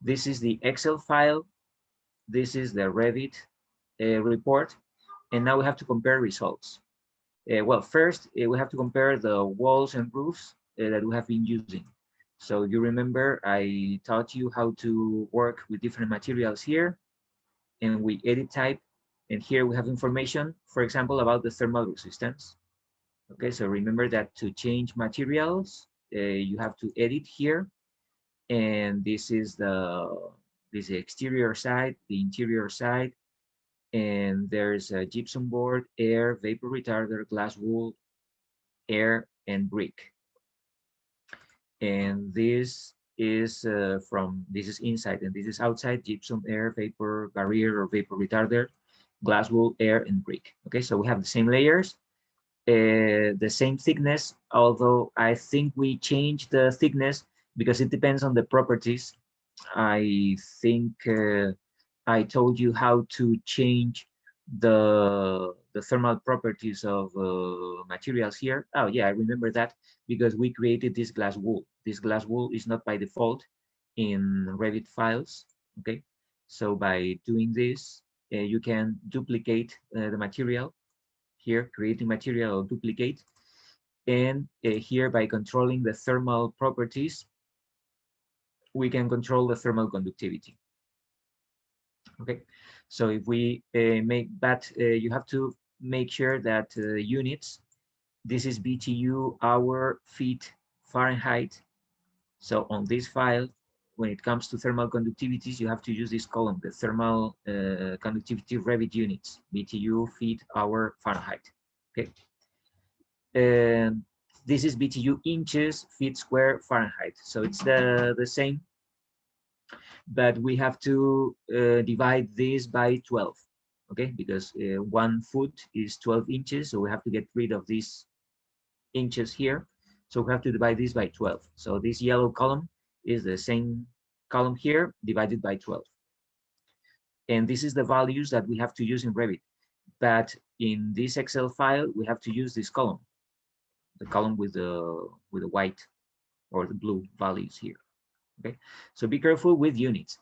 This is the Excel file. This is the Revit report. And now we have to compare results. Well, first, we have to compare the walls and roofs that we have been using. So you remember I taught you how to work with different materials here, and we edit type. And here we have information, for example, about the thermal resistance. Okay, so remember that to change materials, you have to edit here. And this is the exterior side, the interior side, and there's a gypsum board, air, vapor retarder, glass wool, air, and brick. And this is inside and this is outside: gypsum, air, vapor barrier or vapor retarder, glass wool, air, and brick. Okay, so we have the same layers, the same thickness, although I think we changed the thickness because it depends on the properties. I think I told you how to change the thermal properties of materials here. Oh yeah, I remember that because we created this glass wool. This glass wool is not by default in Revit files. Okay, so by doing this, you can duplicate the material here, creating material or duplicate, and here by controlling the thermal properties, we can control the thermal conductivity. Okay, so if we make that, you have to make sure that units, this is BTU, hour, feet, Fahrenheit. So on this file, when it comes to thermal conductivities, you have to use this column, the thermal conductivity Revit units, BTU, feet, hour, Fahrenheit. Okay, and this is BTU inches, feet square, Fahrenheit. So it's the same, but we have to divide this by 12, okay? Because 1 foot is 12 inches, so we have to get rid of these inches here. So we have to divide this by 12. So this yellow column is the same column here divided by 12. And this is the values that we have to use in Revit. But in this Excel file, we have to use this column, the column with the white or the blue values here. Okay, so be careful with units.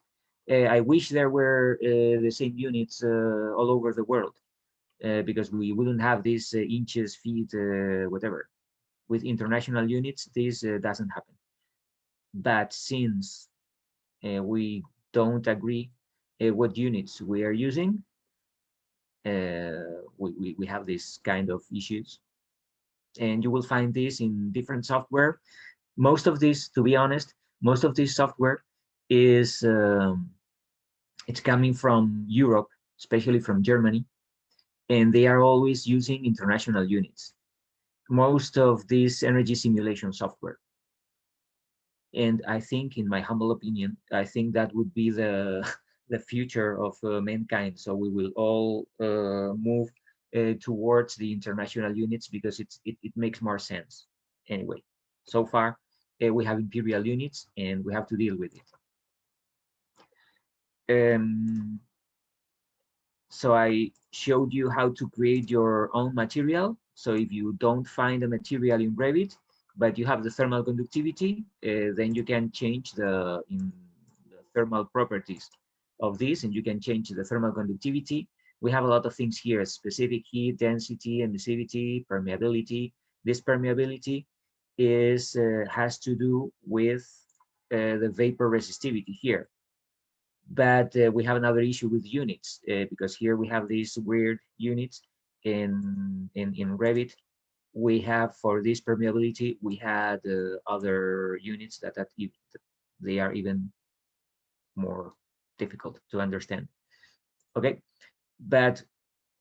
I wish there were the same units all over the world, because we wouldn't have these inches, feet, whatever. With international units, this doesn't happen. But since we don't agree what units we are using, we have this kind of issues. And you will find this in different software. Most of this, to be honest, most of this software is it's coming from Europe, especially from Germany, and they are always using international units. Most of this energy simulation software. And I think, in my humble opinion, I think that would be the the future of mankind. So we will all move towards the international units because it makes more sense. Anyway, so far we have imperial units and we have to deal with it. So I showed you how to create your own material. So if you don't find a material in Revit, but you have the thermal conductivity, then you can change the thermal properties of this, and you can change the thermal conductivity. We have a lot of things here: specific heat, density, emissivity, permeability. This permeability is has to do with the vapor resistivity here. But we have another issue with units because here we have these weird units in Revit. We have, for this permeability, we had other units that they are even more difficult to understand. Okay, but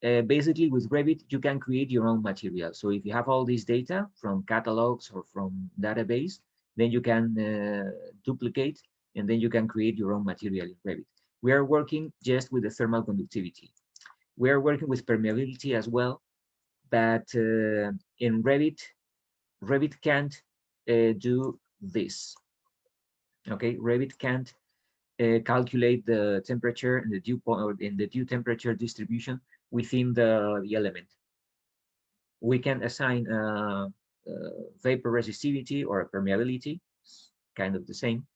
basically with Revit, you can create your own material. So if you have all this data from catalogs or from database, then you can duplicate, and then you can create your own material in Revit. We are working just with the thermal conductivity. We are working with permeability as well, but in Revit, Revit can't do this. Okay, Revit can't calculate the temperature and the dew point, or in the dew temperature distribution within the element. We can assign vapor resistivity or permeability, kind of the same,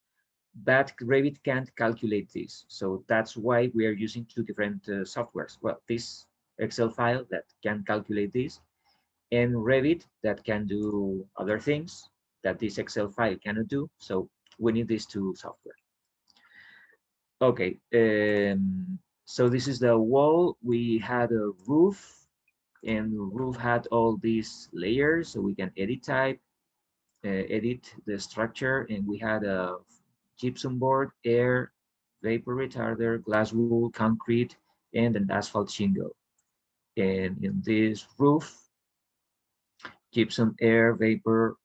but Revit can't calculate this. So that's why we are using two different softwares. Well, this Excel file that can calculate this, and Revit that can do other things that this Excel file cannot do. So we need these two software. Okay, so this is the wall. We had a roof, and the roof had all these layers, so we can edit type, edit the structure, and we had a gypsum board, air, vapor retarder, glass wool, concrete, and an asphalt shingle. And in this roof, gypsum, air, vapor,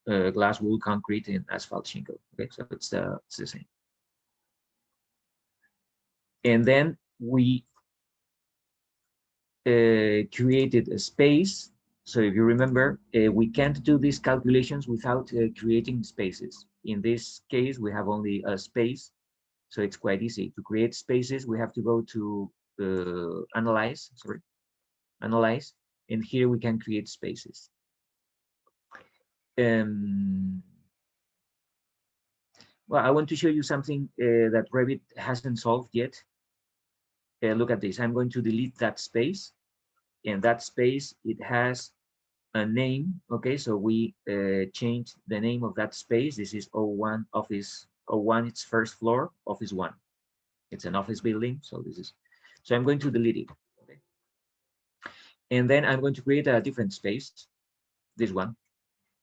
glass wool, concrete, and asphalt shingle. Okay, so it's the same. And then we created a space. So if you remember, we can't do these calculations without creating spaces. In this case, we have only a space, so it's quite easy. To create spaces, we have to go to analyze, and here we can create spaces. Well, I want to show you something that Revit hasn't solved yet. Look at this. I'm going to delete that space, and that space, it has a name. Okay, so we changed the name of that space. This is O1 office. O1, it's first floor, office 1. It's an office building, so this is. So I'm going to delete it. Okay. And then I'm going to create a different space, this one,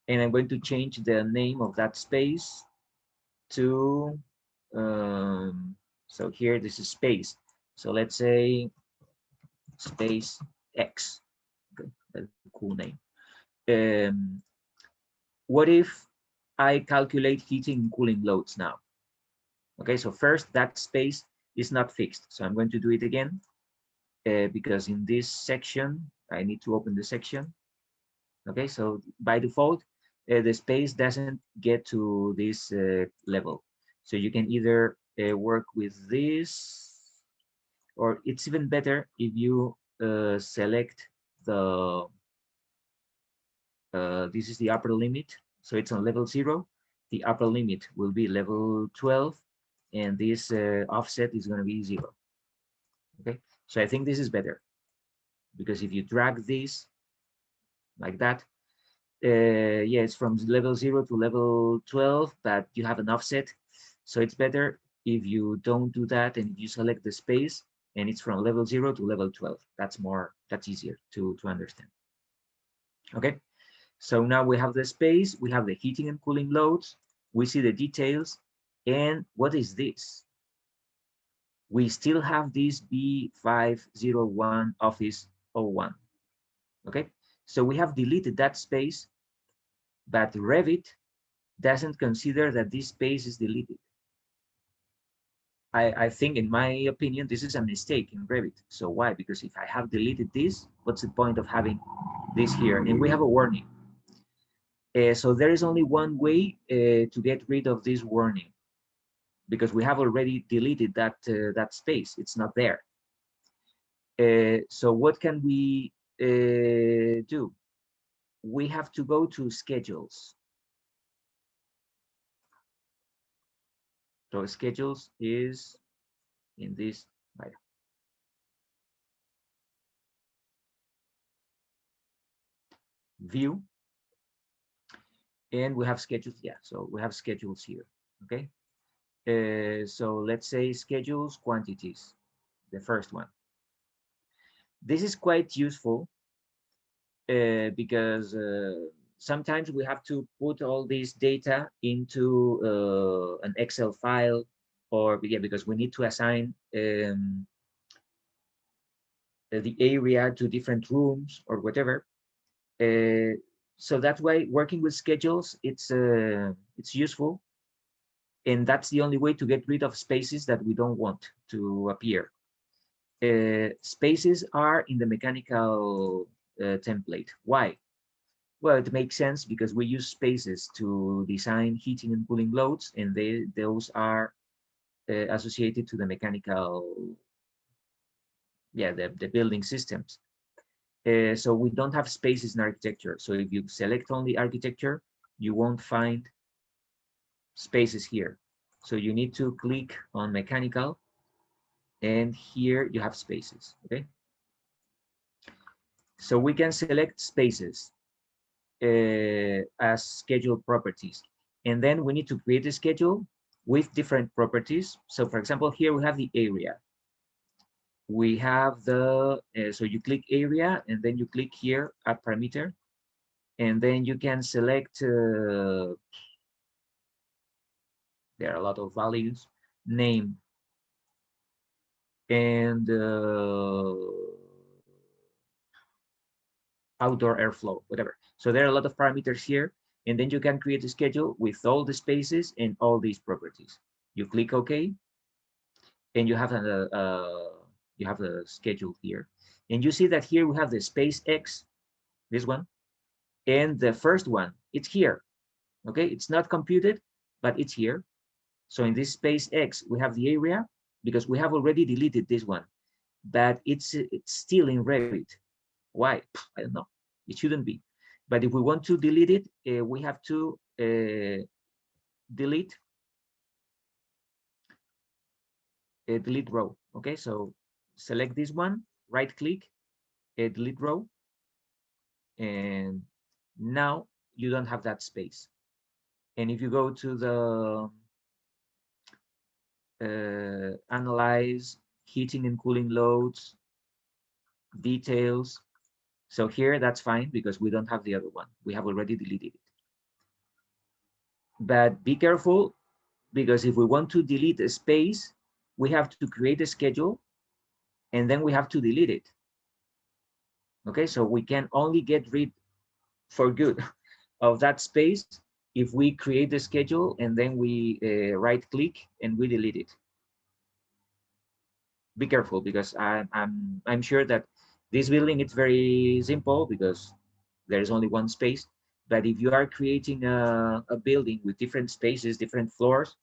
and I'm going to change the name of that space to. So here, this is space. So let's say space X. Okay, that's a cool name. What if I calculate heating and cooling loads now? Okay, so first, that space is not fixed. So I'm going to do it again because in this section, I need to open the section. Okay, so by default, the space doesn't get to this level. So you can either work with this, or it's even better if you select the, this is the upper limit. So it's on level 0. The upper limit will be level 12, and this offset is going to be 0. Okay, so I think this is better, because if you drag this like that, yeah, it's from level 0 to level 12, but you have an offset. So it's better if you don't do that, and you select the space, and it's from level 0 to level 12. That's easier to understand. Okay, so now we have the space, we have the heating and cooling loads, we see the details, and what is this? We still have this B501 Office 01. Okay, so we have deleted that space, but Revit doesn't consider that this space is deleted. I think, in my opinion, this is a mistake in Revit. So why? Because if I have deleted this, what's the point of having this here? And we have a warning. So there is only one way to get rid of this warning, because we have already deleted that space. It's not there. So what can we do? We have to go to schedules. So schedules is in this item. View, and we have schedules. Yeah, so we have schedules here. Okay, so let's say schedules quantities, the first one. This is quite useful because sometimes we have to put all this data into an Excel file, or yeah, because we need to assign the area to different rooms or whatever. So that's why working with schedules, it's useful, and that's the only way to get rid of spaces that we don't want to appear. Spaces are in the mechanical template. Why? Well, it makes sense because we use spaces to design heating and cooling loads, and those are associated to the mechanical, yeah, the building systems. So we don't have spaces in architecture. So if you select only architecture, you won't find spaces here. So you need to click on mechanical, and here you have spaces, okay? So we can select spaces as schedule properties. And then we need to create a schedule with different properties. So for example, here we have the area. We have the, so you click area and then you click here, add parameter, and then you can select, there are a lot of values, name, and outdoor airflow, whatever. So there are a lot of parameters here, and then you can create a schedule with all the spaces and all these properties. You click OK, and you have a schedule here. And you see that here we have the space X, this one, and the first one, it's here. Okay, it's not computed, but it's here. So in this space X, we have the area because we have already deleted this one, but it's still in Revit. Why? I don't know. It shouldn't be. But if we want to delete it, we have to delete delete row. Okay, so select this one, right click, delete row, and now you don't have that space. And if you go to the analyze heating and cooling loads, details, so here that's fine because we don't have the other one. We have already deleted it. But be careful because if we want to delete a space, we have to create a schedule and then we have to delete it. Okay, so we can only get rid for good of that space if we create the schedule and then we right click and we delete it. Be careful because I'm sure that this building is very simple because there is only one space. But if you are creating a building with different spaces, different floors,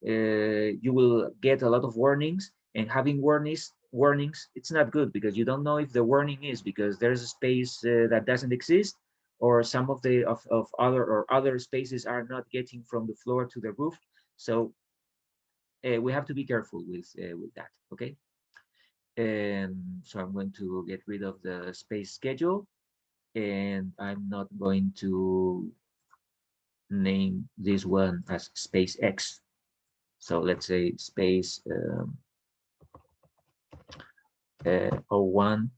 you will get a lot of warnings, and having warnings, it's not good because you don't know if the warning is because there's a space that doesn't exist, or some of the of other spaces are not getting from the floor to the roof. So we have to be careful with that. Okay. So I'm going to get rid of the space schedule, and I'm not going to name this one as space X. So let's say space 01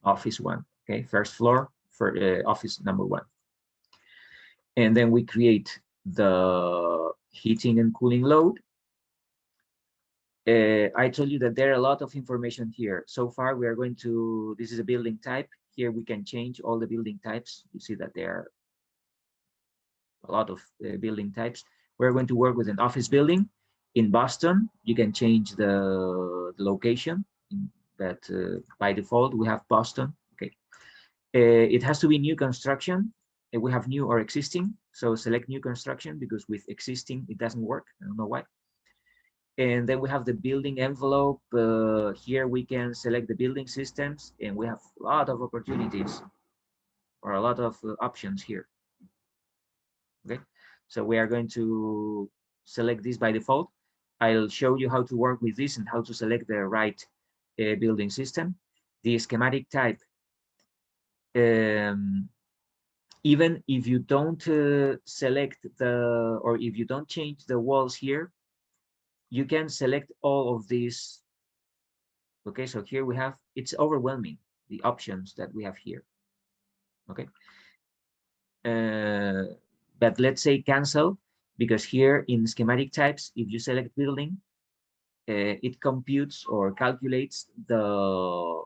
office 1. Okay, first floor for office number 1. And then we create the heating and cooling load. I told you that there are a lot of information here. So far, we are going to, this is a building type. Here we can change all the building types. You see that there are a lot of building types. We're going to work with an office building in Boston. You can change the location, but by default, we have Boston. Okay. It has to be new construction. We have new or existing. So select new construction because with existing, it doesn't work. I don't know why. And then we have the building envelope. Here we can select the building systems, and we have a lot of opportunities or a lot of options here. Okay, so we are going to select this by default. I'll show you how to work with this and how to select the right building system. The schematic type, even if you don't select the, or if you don't change the walls here, you can select all of these. Okay, so here we have, it's overwhelming, the options that we have here. Okay, but let's say cancel, because here in schematic types, if you select building, it computes or calculates the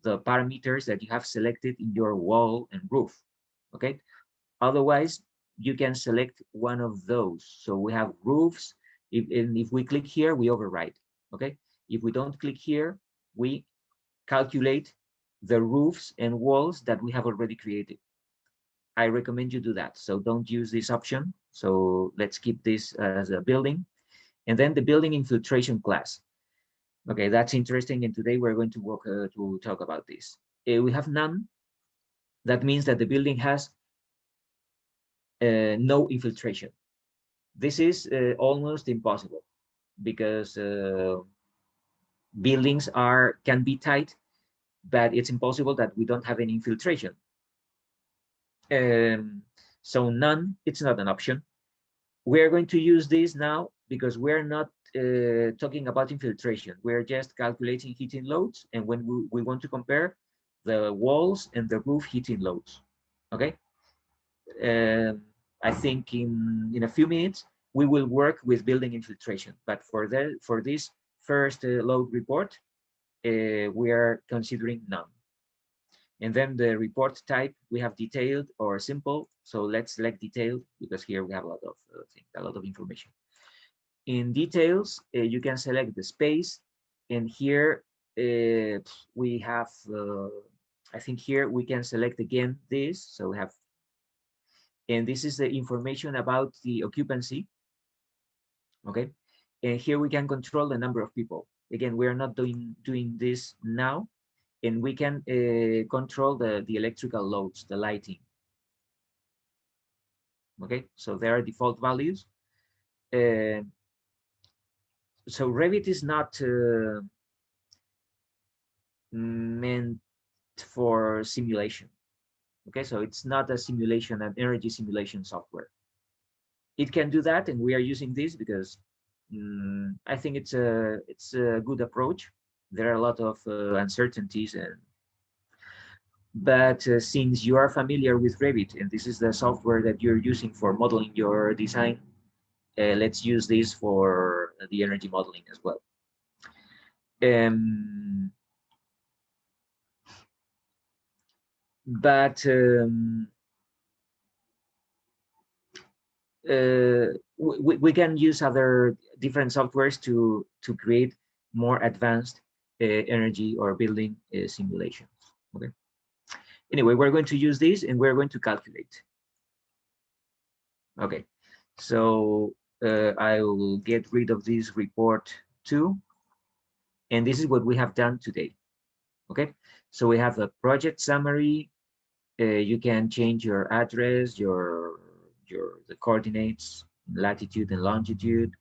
parameters that you have selected in your wall and roof. Okay, otherwise you can select one of those. So we have roofs. If we click here, we override. Okay, if we don't click here, we calculate the roofs and walls that we have already created. I recommend you do that. So don't use this option. So let's keep this as a building. And then the building infiltration class. Okay, that's interesting. And today we're going to work to talk about this. We have none. That means that the building has no infiltration. This is almost impossible because buildings can be tight, but it's impossible that we don't have any infiltration. Um, so none, it's not an option. We're going to use this now because we're not talking about infiltration. We're just calculating heating loads, and when we want to compare the walls and the roof heating loads. Okay. Um, I think in a few minutes we will work with building infiltration, but for this first load report, we are considering none. And then the report type, we have detailed or simple. So let's select detailed because here we have a lot of a lot of information. In details, you can select the space, and here we have, I think here we can select again this. So we have, and this is the information about the occupancy, okay? And here we can control the number of people. Again, we are not doing this now, and we can control the electrical loads, the lighting. Okay, so there are default values. Uh, so Revit is not meant for simulation. Okay, so it's not a simulation, an energy simulation software. It can do that, and we are using this because I think it's a good approach. There are a lot of uncertainties, but since you are familiar with Revit and this is the software that you're using for modeling your design, let's use this for the energy modeling as well. But we can use other different softwares to create more advanced energy or building simulations. Okay. Anyway, we're going to use this and we're going to calculate. Okay. So I will get rid of this report too. And this is what we have done today. Okay. So we have a project summary. You can change your address, the coordinates, latitude and longitude.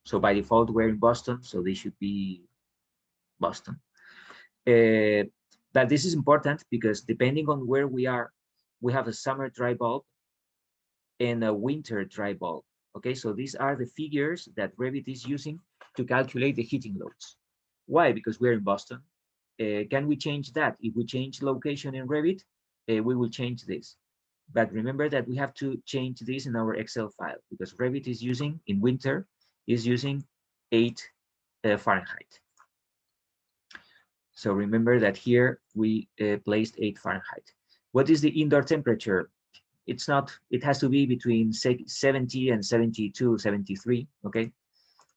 So by default, we're in Boston, so they should be Boston. But this is important because depending on where we are, we have a summer dry bulb and a winter dry bulb. Okay, so these are the figures that Revit is using to calculate the heating loads. Why? Because we're in Boston. Can we change that? If we change location in Revit, we will change this. But remember that we have to change this in our Excel file because Revit is using, in winter, is using 8 Fahrenheit. So remember that here we placed 8 Fahrenheit. What is the indoor temperature? It's not, it has to be between 70 and 72, 73, okay?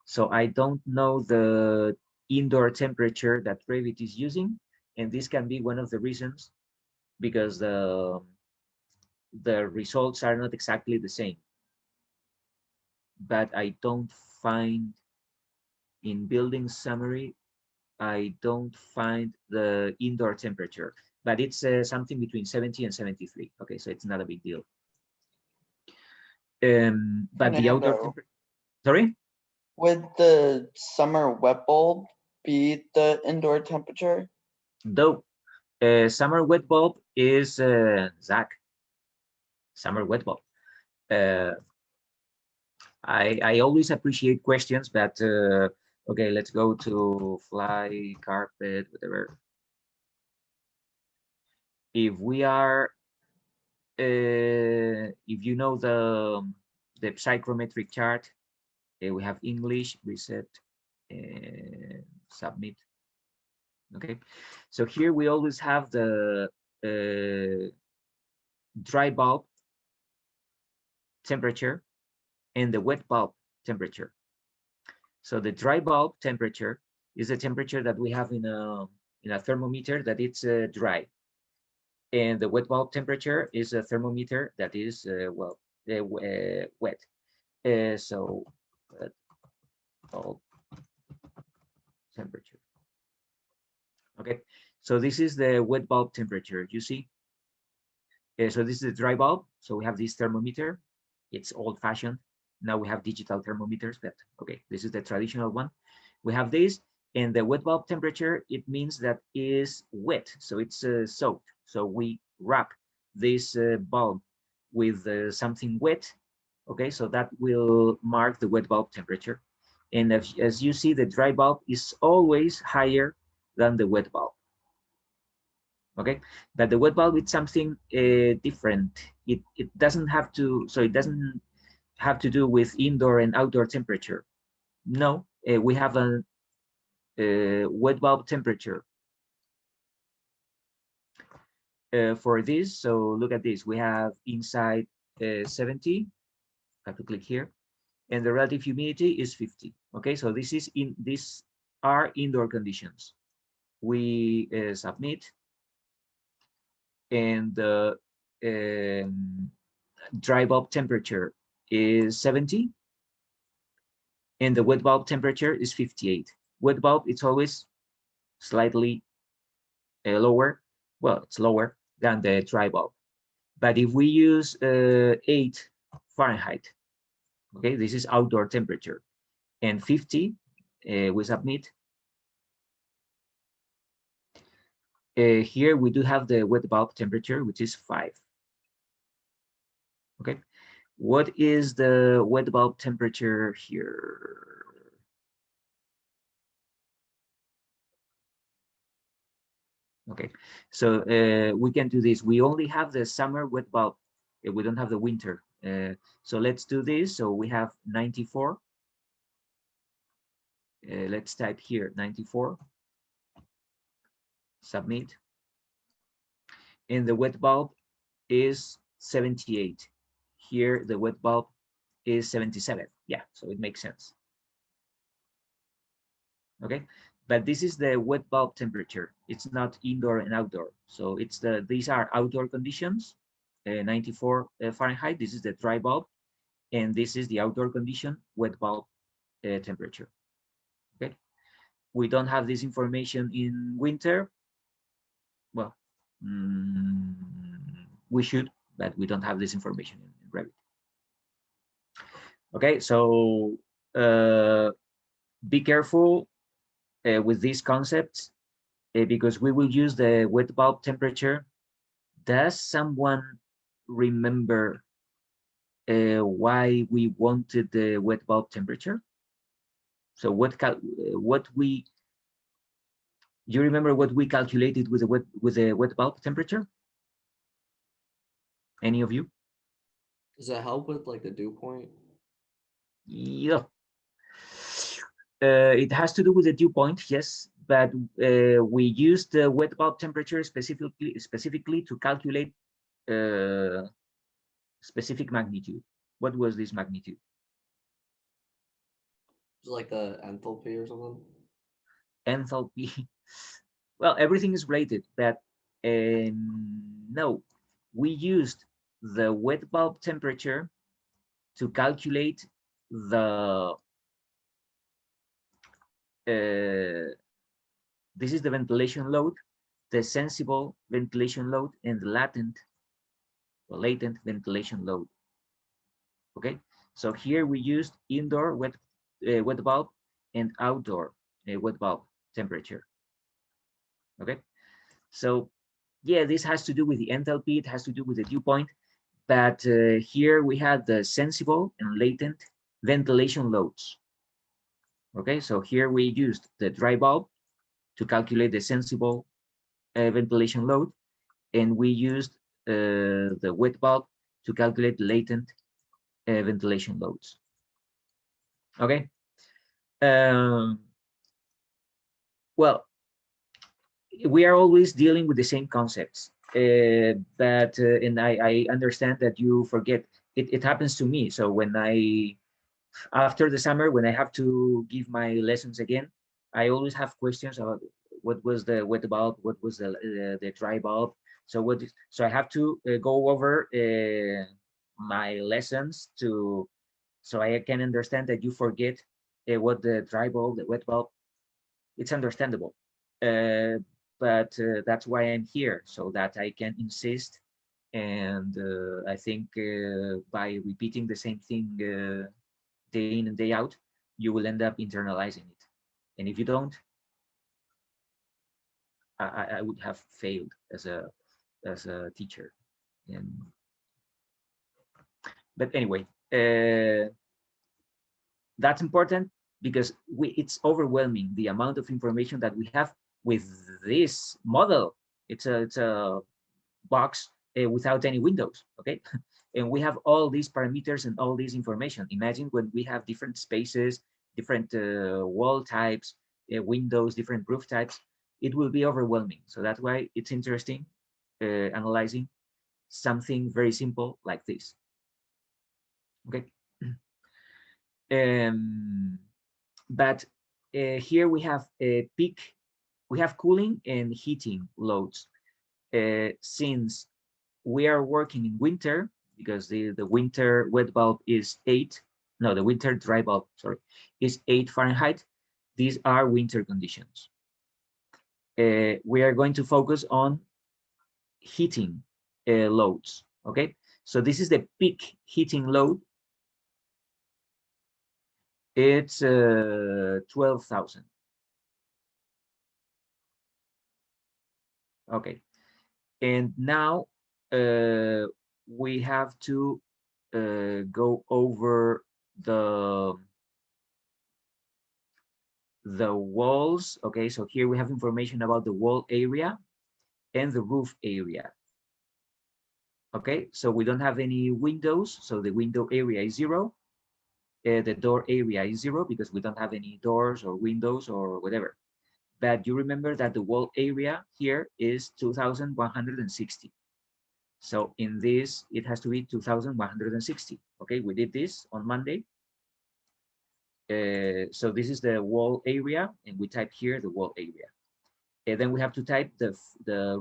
So I don't know the indoor temperature that Revit is using, and this can be one of the reasons because the results are not exactly the same. But I don't find in building summary, I don't find the indoor temperature, but it's something between 70 and 73. Okay, so it's not a big deal. But the outdoor temperature, sorry? Would the summer wet bulb be the indoor temperature? Though summer wet bulb is Zach. Summer wet bulb. I always appreciate questions, but okay, let's go to fly, carpet, whatever. If we are, if you know the psychrometric chart, we have English, reset, submit. Okay, so here we always have the dry bulb temperature and the wet bulb temperature. So the dry bulb temperature is the temperature that we have in a thermometer that it's dry, and the wet bulb temperature is a thermometer that is well wet. So bulb temperature. Okay, so this is the wet bulb temperature. You see. So this is the dry bulb. So we have this thermometer, it's old-fashioned. Now we have digital thermometers, but okay, this is the traditional one. We have this, and the wet bulb temperature, it means that is wet, so it's soaked. So we wrap this bulb with something wet, okay, so that will mark the wet bulb temperature. And as you see, the dry bulb is always higher than the wet bulb. Okay, but the wet bulb is something different. It doesn't have to, so it doesn't have to do with indoor and outdoor temperature. No, we have a wet bulb temperature for this. So look at this. We have inside 70. I have to click here, and the relative humidity is 50. Okay, so this is in these are indoor conditions. We submit, and the dry bulb temperature is 70, and the wet bulb temperature is 58. Wet bulb, it's always slightly lower. Well, it's lower than the dry bulb. But if we use 8 Fahrenheit, okay, this is outdoor temperature, and 50, we submit. Here we do have the wet bulb temperature, which is 5. Okay, what is the wet bulb temperature here? Okay, so we can do this. We only have the summer wet bulb. We don't have the winter. So let's do this. So we have 94. Let's type here 94. Submit. And the wet bulb is 78. Here the wet bulb is 77. Yeah, so it makes sense. Okay, but this is the wet bulb temperature. It's not indoor and outdoor. So it's these are outdoor conditions, 94 Fahrenheit. This is the dry bulb, and this is the outdoor condition, wet bulb temperature. Okay, we don't have this information in winter. Well, we should, but we don't have this information in Revit. Okay, so be careful with these concepts because we will use the wet bulb temperature. Does someone remember why we wanted the wet bulb temperature? So what we, you remember what we calculated with the wet bulb temperature? Any of you? Does that help with like the dew point? Yeah. It has to do with the dew point, yes, but we used the wet bulb temperature specifically to calculate specific magnitude. What was this magnitude? Is it like the enthalpy or something? Enthalpy. Well, everything is related, but no, we used the wet bulb temperature to calculate the this is the ventilation load, the sensible ventilation load, and the latent ventilation load. Okay, so here we used indoor wet bulb and outdoor wet bulb temperature. Okay, so yeah, this has to do with the enthalpy, it has to do with the dew point, but here we had the sensible and latent ventilation loads. Okay, so here we used the dry bulb to calculate the sensible ventilation load, and we used the wet bulb to calculate latent ventilation loads. Okay. Well, we are always dealing with the same concepts, but and I understand that you forget. It happens to me. So when after the summer, when I have to give my lessons again, I always have questions about what was the wet bulb, what was the dry bulb. So I have to go over my lessons so I can understand that you forget what the dry bulb, the wet bulb. It's understandable, but that's why I'm here, so that I can insist And I think by repeating the same thing day in and day out, you will end up internalizing it. And if you don't, I would have failed as a teacher. And but anyway, that's important because it's overwhelming the amount of information that we have with this model. It's a box without any windows, okay? And we have all these parameters and all this information. Imagine when we have different spaces, different wall types, windows, different roof types, it will be overwhelming. So that's why it's interesting analyzing something very simple like this, okay? But here we have a peak, we have cooling and heating loads. Since we are working in winter, because the winter wet bulb is 8, no, the winter dry bulb, sorry, is 8 Fahrenheit. These are winter conditions. We are going to focus on heating loads, okay? So this is the peak heating load. It's 12,000. Okay, and now we have to go over the walls. Okay, so here we have information about the wall area and the roof area. Okay, so we don't have any windows, so the window area is 0. The door area is 0 because we don't have any doors or windows or whatever. But you remember that the wall area here is 2,160. So in this, it has to be 2,160. Okay, we did this on Monday. So this is the wall area, and we type here the wall area. And then we have to type the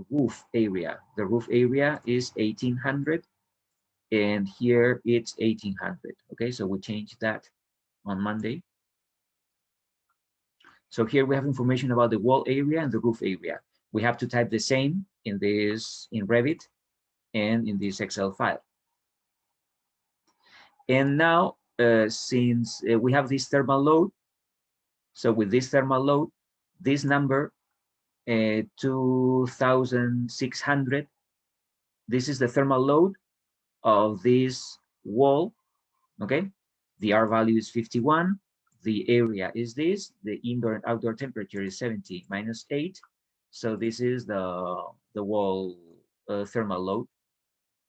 roof area. The roof area is 1,800, and here it's 1,800. Okay, so we changed that on Monday. So here we have information about the wall area and the roof area. We have to type the same in Revit and in this Excel file. And now, since we have this thermal load, so with this thermal load, this number, 2,600, this is the thermal load of this wall, okay? The R value is 51, the area is this, the indoor and outdoor temperature is 70 minus 8, so this is the wall thermal load,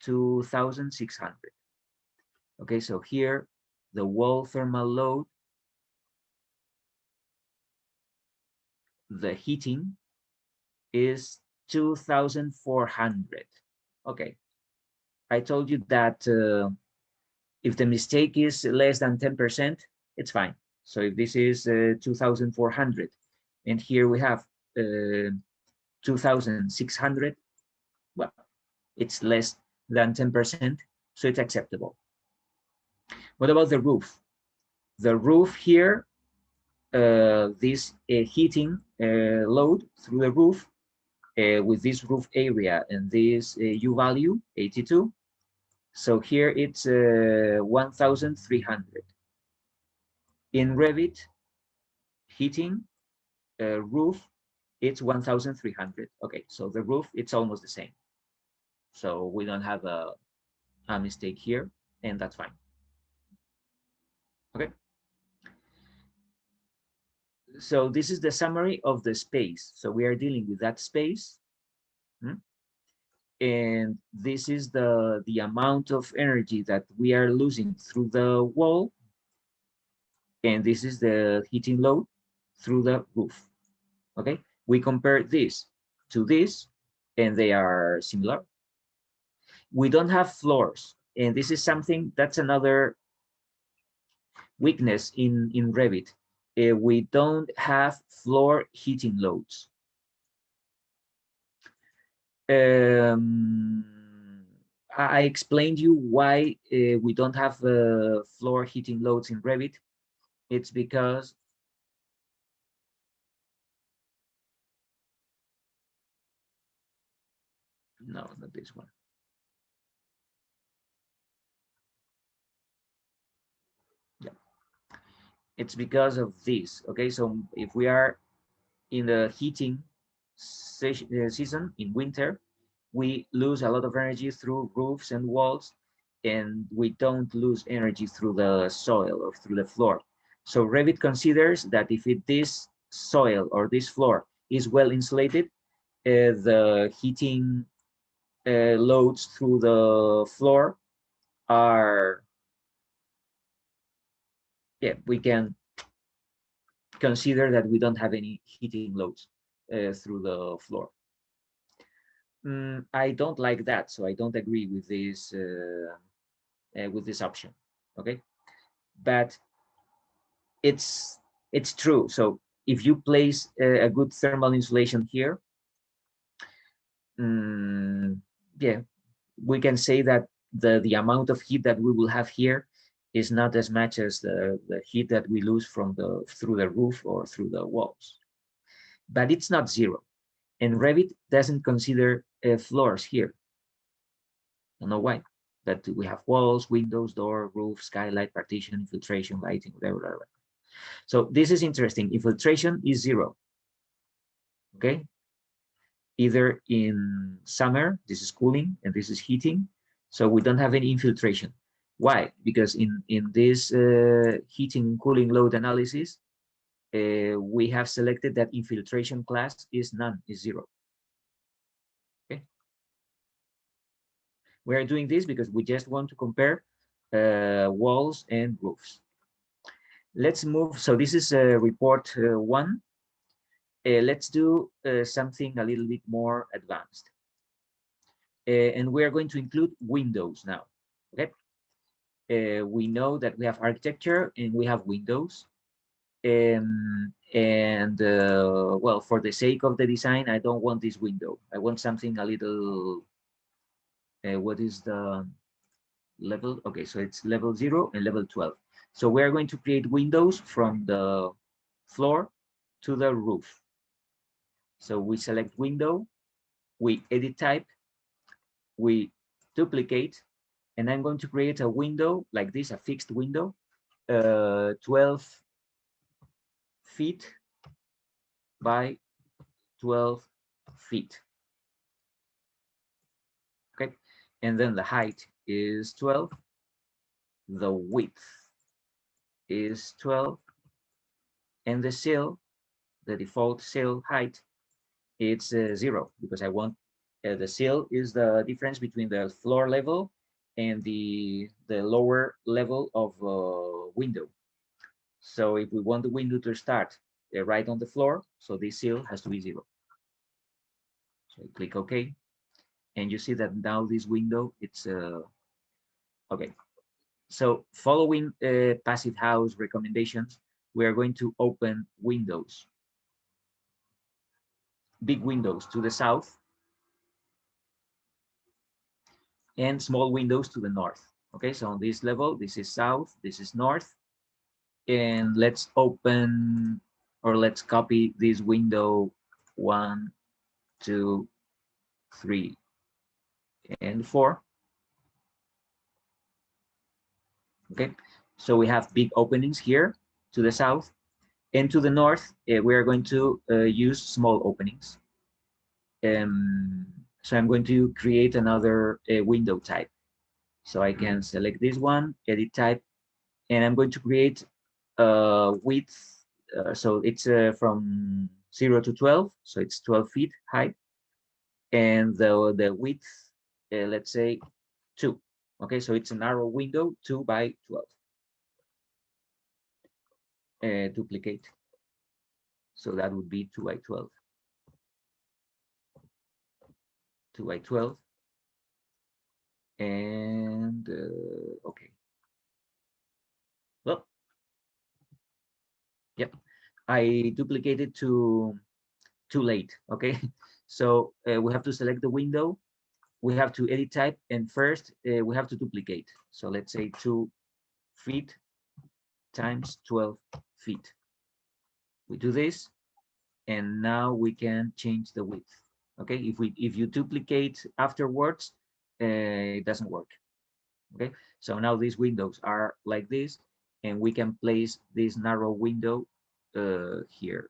2,600. Okay, so here, the wall thermal load, the heating is 2,400. Okay, I told you that if the mistake is less than 10%, it's fine. So if this is 2,400, and here we have 2,600, well, it's less than 10%, so it's acceptable. What about the roof? The roof here, this heating load through the roof with this roof area and this U value, 82. So here it's 1,300. In Revit, heating, roof, it's 1,300. Okay, so the roof, it's almost the same. So we don't have a mistake here, and that's fine. Okay. So this is the summary of the space. So we are dealing with that space. And this is the amount of energy that we are losing through the wall. And this is the heating load through the roof. Okay, we compare this to this, and they are similar. We don't have floors, and this is something that's another weakness in Revit. We don't have floor heating loads. I explained you why we don't have floor heating loads in Revit. It's because no, not this one. It's because of this. Okay, so if we are in the heating season in winter, we lose a lot of energy through roofs and walls, and we don't lose energy through the soil or through the floor. So Revit considers that if this soil or this floor is well insulated, the heating loads through the floor are, yeah, we can consider that we don't have any heating loads through the floor. I don't like that, so I don't agree with this option. Okay, but it's true. So if you place a good thermal insulation here, yeah, we can say that the amount of heat that we will have here is not as much as the heat that we lose from through the roof or through the walls. But it's not zero. And Revit doesn't consider floors here. I don't know why. But we have walls, windows, door, roof, skylight, partition, infiltration, lighting, whatever. So this is interesting. Infiltration is zero. Okay. Either in summer, this is cooling and this is heating. So we don't have any infiltration. Why? Because in this heating cooling load analysis, we have selected that infiltration class is none, is zero. Okay. We are doing this because we just want to compare walls and roofs. Let's move. So this is report one. Let's do something a little bit more advanced. And we are going to include windows now. Okay. We know that we have architecture and we have windows. Well, for the sake of the design, I don't want this window. I want something a little, what is the level? Okay, so it's level 0 and level 12. So we are going to create windows from the floor to the roof. So we select window, we edit type, we duplicate, and I'm going to create a window like this, a fixed window, 12 feet by 12 feet. Okay, and then the height is 12, the width is 12, and the sill, the default sill height, it's 0 because I want the sill is the difference between the floor level and the lower level of window. So if we want the window to start right on the floor, so this sill has to be 0. So I click OK, and you see that now this window, it's okay. So following Passive House recommendations, we are going to open windows, big windows to the south and small windows to the north. Okay, so on this level, this is south, this is north. And let's open, or let's copy this window 1, 2, 3, and 4. Okay, so we have big openings here to the south, and to the north, we are going to use small openings. So I'm going to create another window type. So I can select this one, edit type, and I'm going to create width. So it's from 0 to 12, so it's 12 feet high, and the width, let's say 2. Okay, so it's a narrow window, 2 by 12. Duplicate. So that would be 2 by 12. 2 by 12. And okay. Well, yep. I duplicated too late. Okay, so we have to select the window. We have to edit type, and first we have to duplicate. So let's say 2 feet times 12 feet. We do this, and now we can change the width. Okay, if you duplicate afterwards, it doesn't work. Okay, so now these windows are like this, and we can place this narrow window here.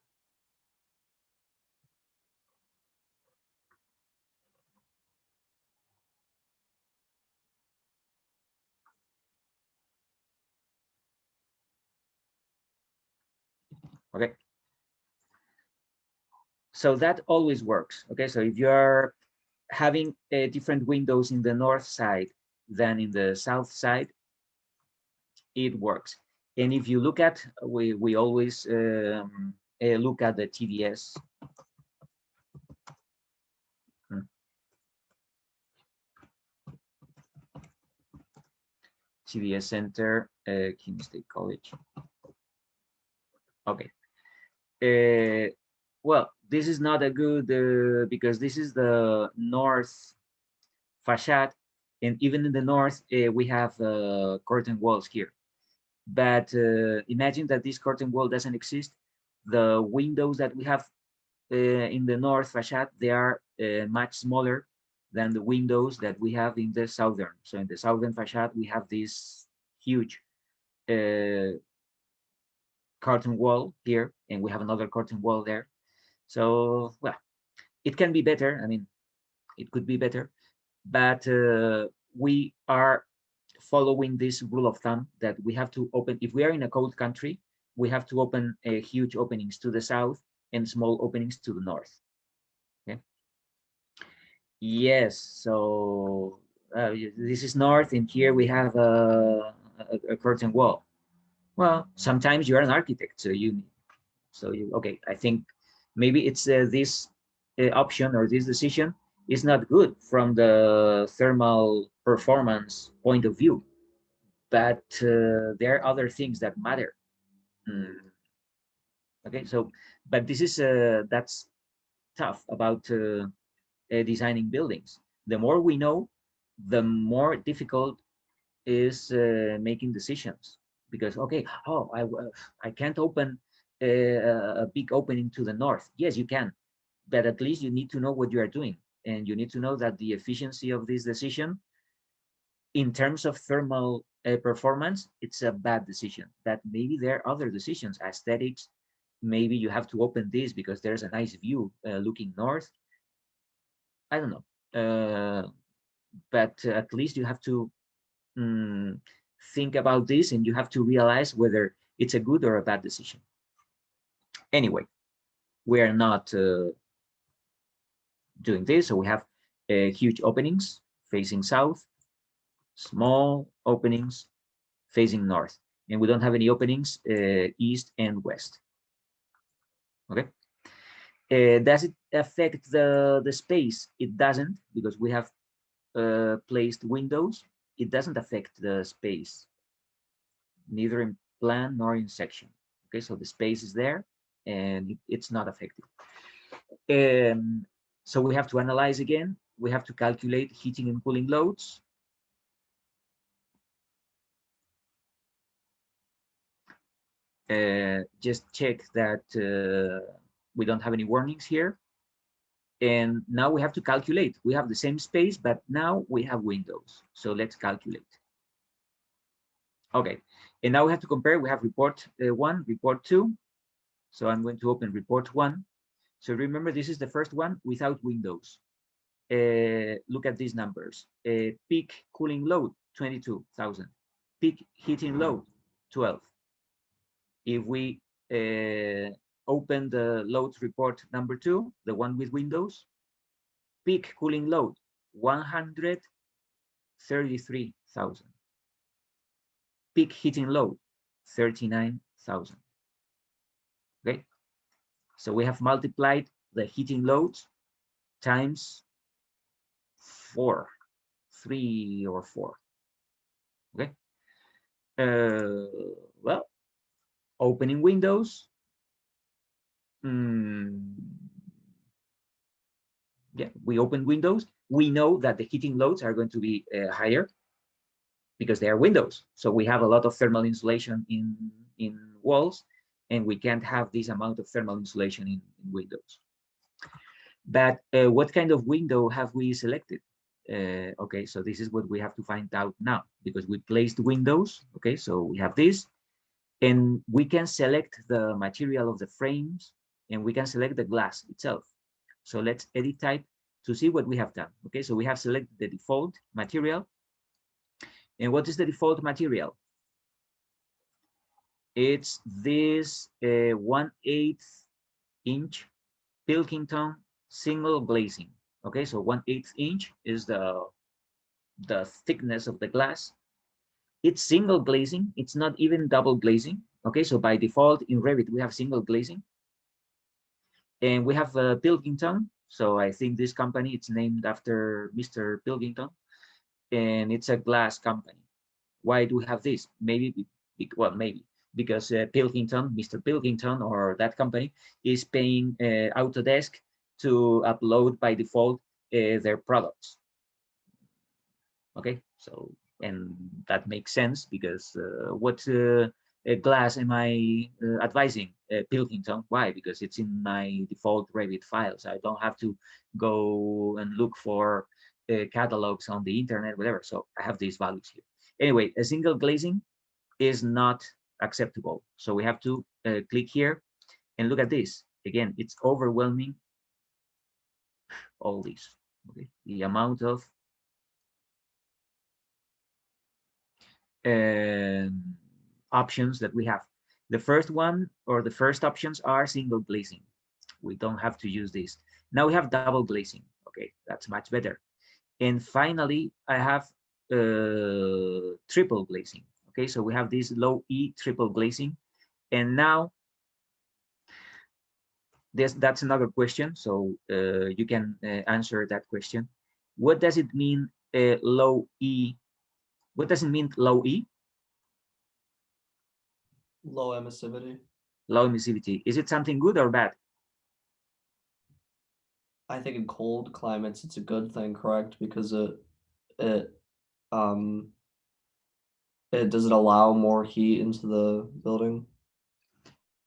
Okay. So that always works. Okay, so if you're having different windows in the north side than in the south side, it works. And if you look at, we always look at the TDS. TDS Center, King State College. Okay. Well, this is not a good, because this is the north facade, and even in the north, we have curtain walls here. But imagine that this curtain wall doesn't exist. The windows that we have in the north facade, they are much smaller than the windows that we have in the southern. So in the southern facade, we have this huge curtain wall here, and we have another curtain wall there. So, well, it can be better. I mean, it could be better, but we are following this rule of thumb that we have to open, if we are in a cold country, we have to open huge openings to the south and small openings to the north. Okay. Yes, so this is north, and here we have a curtain wall. Well, sometimes you're an architect, so you okay. I think maybe it's this option or this decision is not good from the thermal performance point of view, but there are other things that matter. Okay, so but this is that's tough about designing buildings. The more we know, the more difficult is making decisions, because okay, oh, I can't open a big opening to the north. Yes, you can, but at least you need to know what you are doing, and you need to know that the efficiency of this decision in terms of thermal performance, it's a bad decision. That maybe there are other decisions, aesthetics. Maybe you have to open this because there's a nice view looking north. I don't know, but at least you have to think about this, and you have to realize whether it's a good or a bad decision. Anyway, we are not doing this, so we have huge openings facing south, small openings facing north, and we don't have any openings east and west. Okay. Does it affect the space? It doesn't, because we have placed windows. It doesn't affect the space, neither in plan nor in section. Okay, so the space is there, and it's not affected. So we have to analyze again. We have to calculate heating and cooling loads. Just check that we don't have any warnings here. And now we have to calculate. We have the same space, but now we have windows. So let's calculate. Okay, and now we have to compare. We have report 1, report 2. So I'm going to open report 1. So remember, this is the first one without windows. Look at these numbers. Peak cooling load, 22,000. Peak heating load, 12. If we open the loads report number 2, the one with windows, peak cooling load, 133,000. Peak heating load, 39,000. Okay, so we have multiplied the heating loads times 4, 3 or 4. Okay, well, opening windows. Yeah, we open windows. We know that the heating loads are going to be higher because they are windows. So we have a lot of thermal insulation in walls, and we can't have this amount of thermal insulation in windows. But what kind of window have we selected? Okay, so this is what we have to find out now, because we placed windows. Okay, so we have this. And we can select the material of the frames, and we can select the glass itself. So let's edit type to see what we have done. Okay, so we have selected the default material. And what is the default material? It's this 1/8 inch Pilkington single glazing. Okay, so 1/8 inch is the thickness of the glass. It's single glazing. It's not even double glazing. Okay, so by default in Revit we have single glazing, and we have Pilkington. So I think this company, it's named after Mr. Pilkington, and it's a glass company. Why do we have this? Maybe, well, maybe because Pilkington, Mr. Pilkington, or that company is paying Autodesk to upload by default their products. Okay, so, and that makes sense because what glass am I advising? Pilkington. Why? Because it's in my default Revit files. I don't have to go and look for catalogs on the internet, whatever. So I have these values here. Anyway, a single glazing is not acceptable. So we have to click here and look at this. Again, it's overwhelming all this. Okay, the amount of options that we have. The first one, or the first options, are single glazing. We don't have to use this. Now we have double glazing. Okay, that's much better. And finally, I have triple glazing. Okay, so we have this low E triple glazing. And now that's another question. So you can answer that question. What does it mean low E? What does it mean low E? Low emissivity. Low emissivity. Is it something good or bad? I think in cold climates it's a good thing, correct? Because it um does it allow more heat into the building?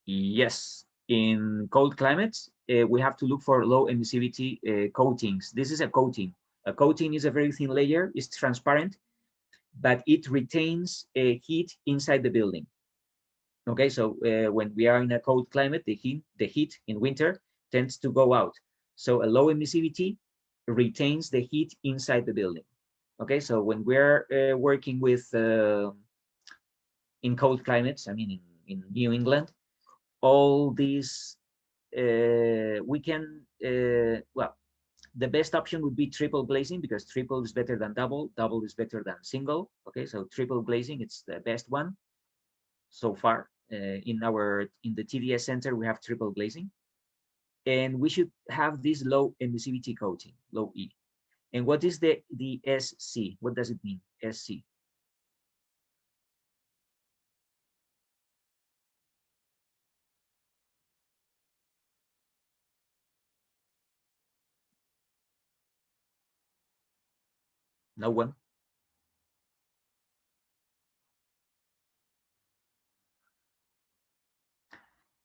Yes, in cold climates, we have to look for low emissivity coatings. This is a coating. A coating is a very thin layer, it's transparent, but it retains heat inside the building. Okay, so when we are in a cold climate, the heat in winter tends to go out. So a low emissivity retains the heat inside the building. Okay, so when we're working with in cold climates, I mean in New England, all these we can well, the best option would be triple glazing, because triple is better than double, double is better than single. Okay, so triple glazing, it's the best one so far. In the TDS center we have triple glazing, and we should have this low emissivity coating, low E. And what is the SC? What does it mean, SC? No one?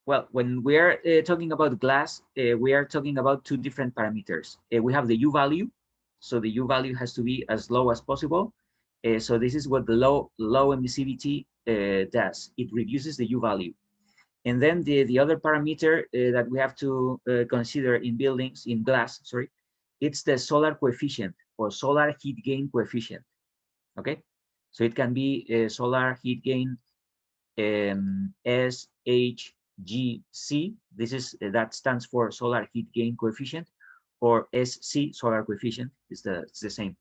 Well, when we are talking about glass, we are talking about two different parameters. We have the U value. So the U value has to be as low as possible. So this is what the low emissivity does. It reduces the U value. And then the other parameter that we have to consider in buildings, in glass, sorry, it's the solar coefficient, or solar heat gain coefficient. Okay, so it can be a solar heat gain SHGC. This is that stands for solar heat gain coefficient, or SC, solar coefficient. It's the same.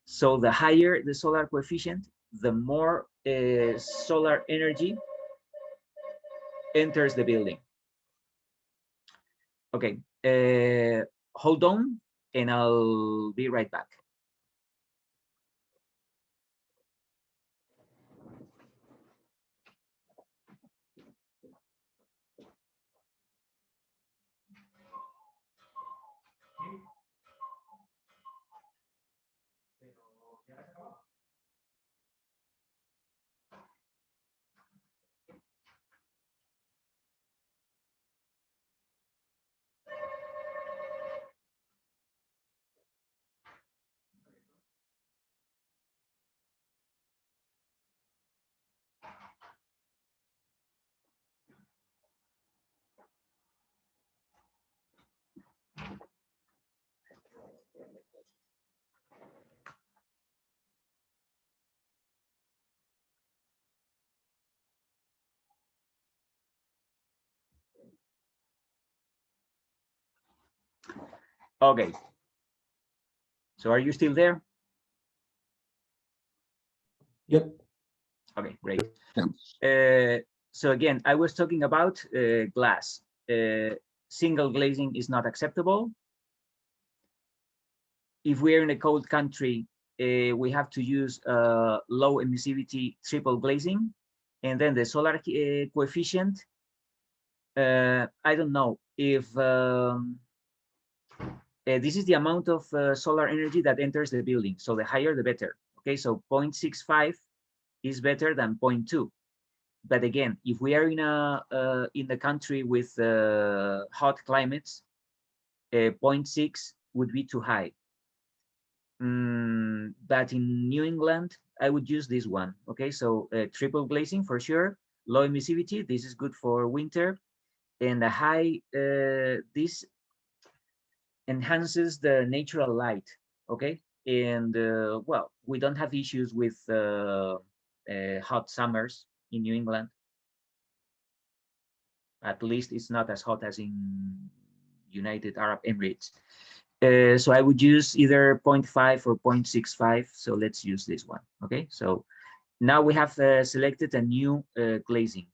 So the higher the solar coefficient, the more solar energy enters the building. Okay, hold on, and I'll be right back. Okay. So are you still there? Yep. Okay, great. Yeah. So again, I was talking about glass. Single glazing is not acceptable. If we are in a cold country, we have to use low emissivity triple glazing. And then the solar coefficient, I don't know if this is the amount of solar energy that enters the building. So the higher, the better. Okay, so 0.65 is better than 0.2. But again, if we are in the country with hot climates, 0.6 would be too high. But in New England, I would use this one. Okay, so triple glazing for sure, low emissivity. This is good for winter, and a high. This enhances the natural light. Okay, and well, we don't have issues with hot summers in New England. At least it's not as hot as in United Arab Emirates. So I would use either 0.5 or 0.65. So let's use this one. Okay, so now we have selected a new glazing.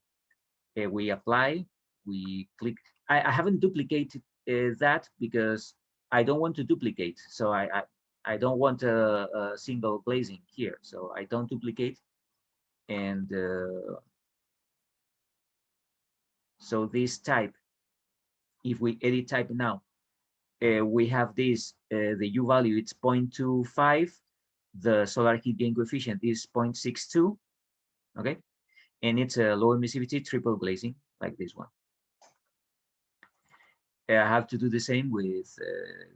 We apply, we click. I haven't duplicated that because I don't want to duplicate. So I don't want a single glazing here. So I don't duplicate. And so this type, if we edit type now, we have this, the U value, it's 0.25. The solar heat gain coefficient is 0.62, okay? And it's a low emissivity triple glazing, like this one. I have to do the same with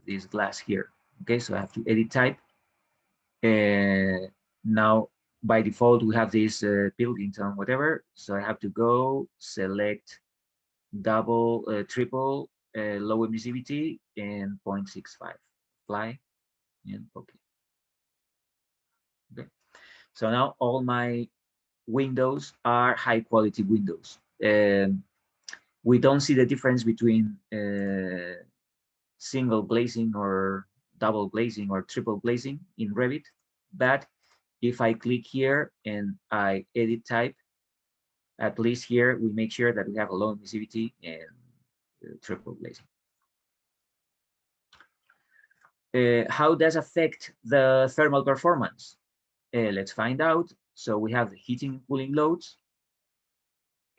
this glass here, okay? So I have to edit type. Now, by default, we have this Pilkington, whatever. So I have to go select double, triple, low emissivity, and 0.65. Apply, and okay. Okay. So now all my windows are high quality windows. We don't see the difference between single glazing or double glazing or triple glazing in Revit. But if I click here and I edit type, at least here we make sure that we have a low emissivity and triple glazing. How does affect the thermal performance? Let's find out. So we have the heating and cooling loads,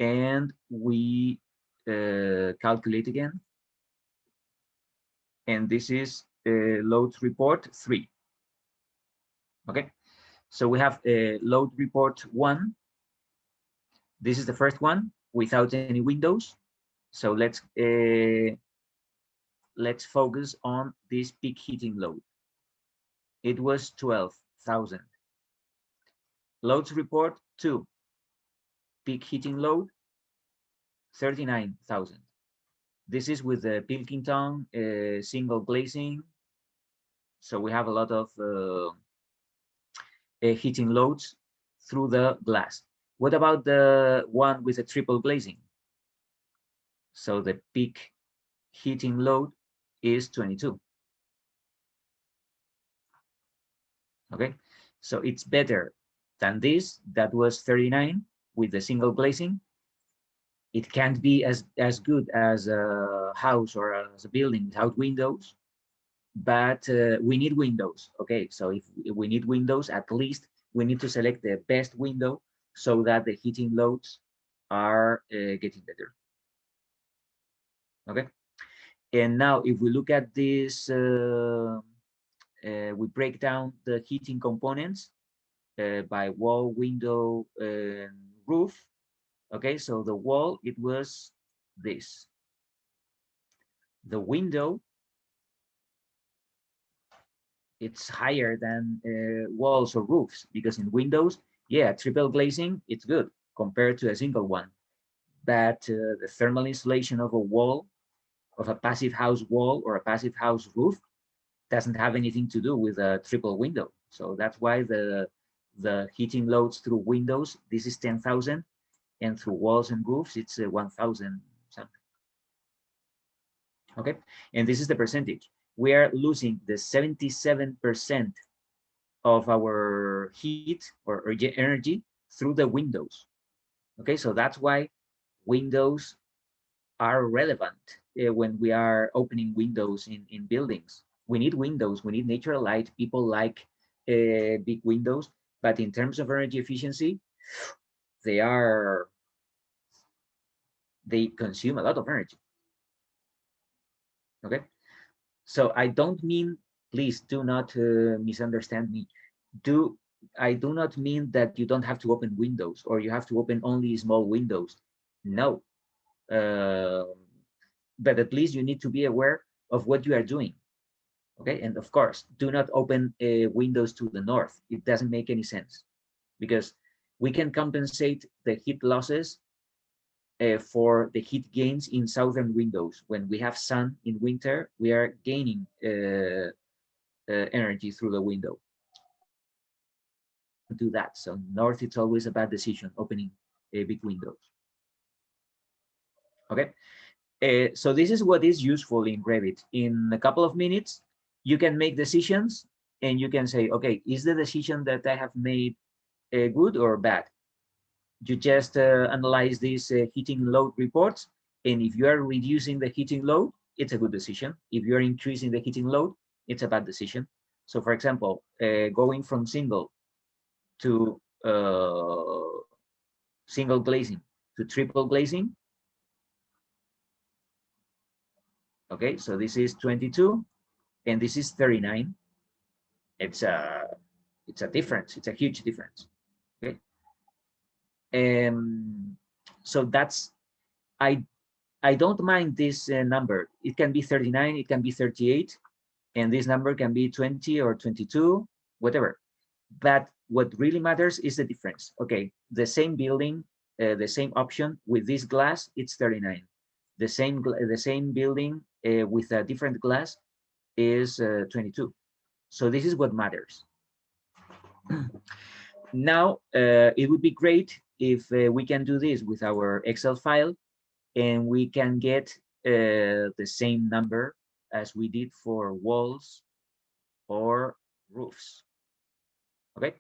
and we calculate again. And this is load report 3. Okay, so we have load report 1. This is the first one without any windows. So let's focus on this peak heating load. It was 12,000. Loads report 2, peak heating load 39,000. This is with the Pilkington single glazing. So we have a lot of heating loads through the glass. What about the one with a triple glazing? So the peak heating load is 22. Okay, so it's better than this. That was 39 with the single glazing. It can't be as good as a house or as a building without windows, but we need windows. Okay, so if we need windows, at least we need to select the best window so that the heating loads are getting better. Okay, and now if we look at this, we break down the heating components by wall, window, and roof. Okay, so the wall, it was this. The window, it's higher than walls or roofs, because in windows, yeah, triple glazing, it's good compared to a single one. But the thermal insulation of a wall, of a passive house wall or a passive house roof, doesn't have anything to do with a triple window. So that's why the heating loads through windows, this is 10,000, and through walls and roofs, it's 1,000 something. Okay, and this is the percentage. we are losing the 77% of our heat or energy through the windows. Okay, so that's why windows are relevant when we are opening windows in buildings. We need windows, we need natural light. People like big windows, but in terms of energy efficiency, they consume a lot of energy. Okay, so I don't mean, please do not misunderstand me. I do not mean that you don't have to open windows or you have to open only small windows. No, but at least you need to be aware of what you are doing. Okay, and of course, do not open windows to the north. It doesn't make any sense, because we can compensate the heat losses for the heat gains in southern windows. When we have sun in winter, we are gaining energy through the window. Do that. So north, it's always a bad decision, opening big windows. Okay, so this is what is useful in Revit. In a couple of minutes, you can make decisions and you can say, okay, is the decision that I have made good or bad? You just analyze these heating load reports, and if you are reducing the heating load, it's a good decision. If you're increasing the heating load, it's a bad decision. So for example, going from single to single glazing to triple glazing. Okay, so this is 22 and this is 39. It's a difference. It's a huge difference. Okay, so that's, I don't mind this number. It can be 39, it can be 38, and this number can be 20 or 22, whatever. But what really matters is the difference. Okay, the same building, the same option with this glass, it's 39. The same building with a different glass is 22. So this is what matters. Now, it would be great if we can do this with our Excel file and we can get the same number as we did for walls or roofs. Okay.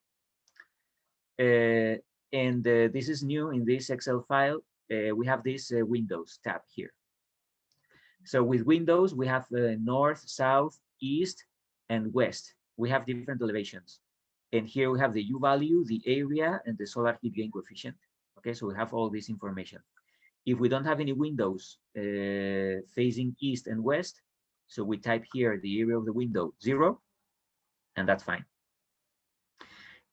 And this is new in this Excel file. We have this Windows tab here. So with Windows, we have north, south, east, and west. We have different elevations. And here we have the U value, the area, and the solar heat gain coefficient. Okay, so we have all this information. If we don't have any windows facing east and west, so we type here the area of the window 0, and that's fine.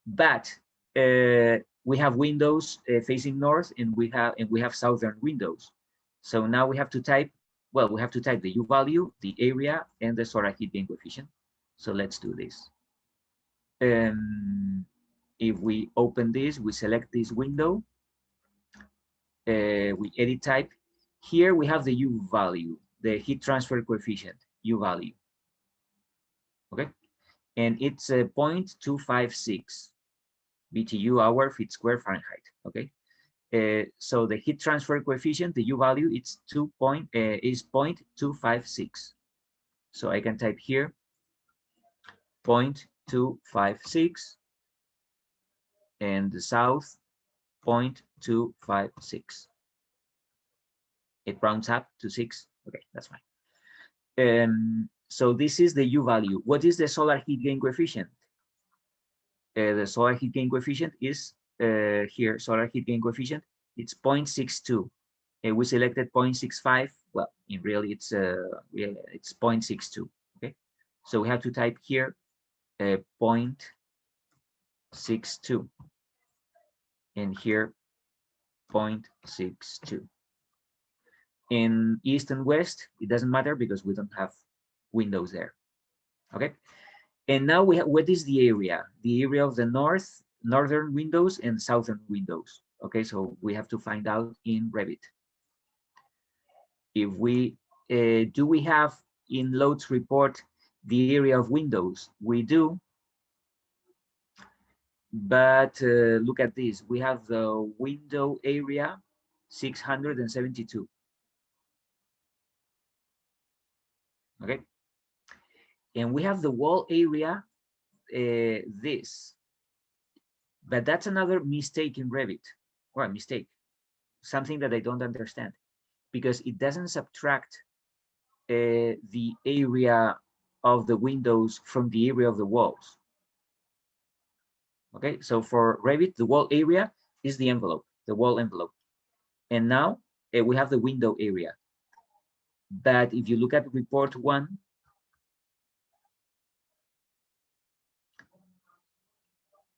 But we have windows facing north, and we have southern windows. So now we have to type, well, we have to type the U value, the area, and the solar heat gain coefficient. So let's do this. If we open this, we select this window, we edit type. Here we have the U value, the heat transfer coefficient, U value. Okay, and it's 0.256 BTU hour feet square Fahrenheit. Okay, so the heat transfer coefficient, the U value, it's 0.256. So I can type here 0.256, and the south 0.256. It rounds up to 6. Okay, that's fine. So this is the U value. What is the solar heat gain coefficient? The solar heat gain coefficient is here, solar heat gain coefficient, it's 0.62. We selected 0.65. Well, in really it's 0.62. Okay, so we have to type here 0.62, and here 0.62. In east and west, it doesn't matter because we don't have windows there. Okay, and now we have, what is the area? The area of the northern windows and southern windows. Okay, so we have to find out in Revit. If we do we have in loads report the area of windows? We do, but look at this. We have the window area 672. Okay, And we have the wall area, this. But that's another mistake in Revit, or a mistake, something that I don't understand, because it doesn't subtract the area of the windows from the area of the walls. Okay, so for Revit, the wall area is the envelope, the wall envelope. And now we have the window area. But if you look at report 1,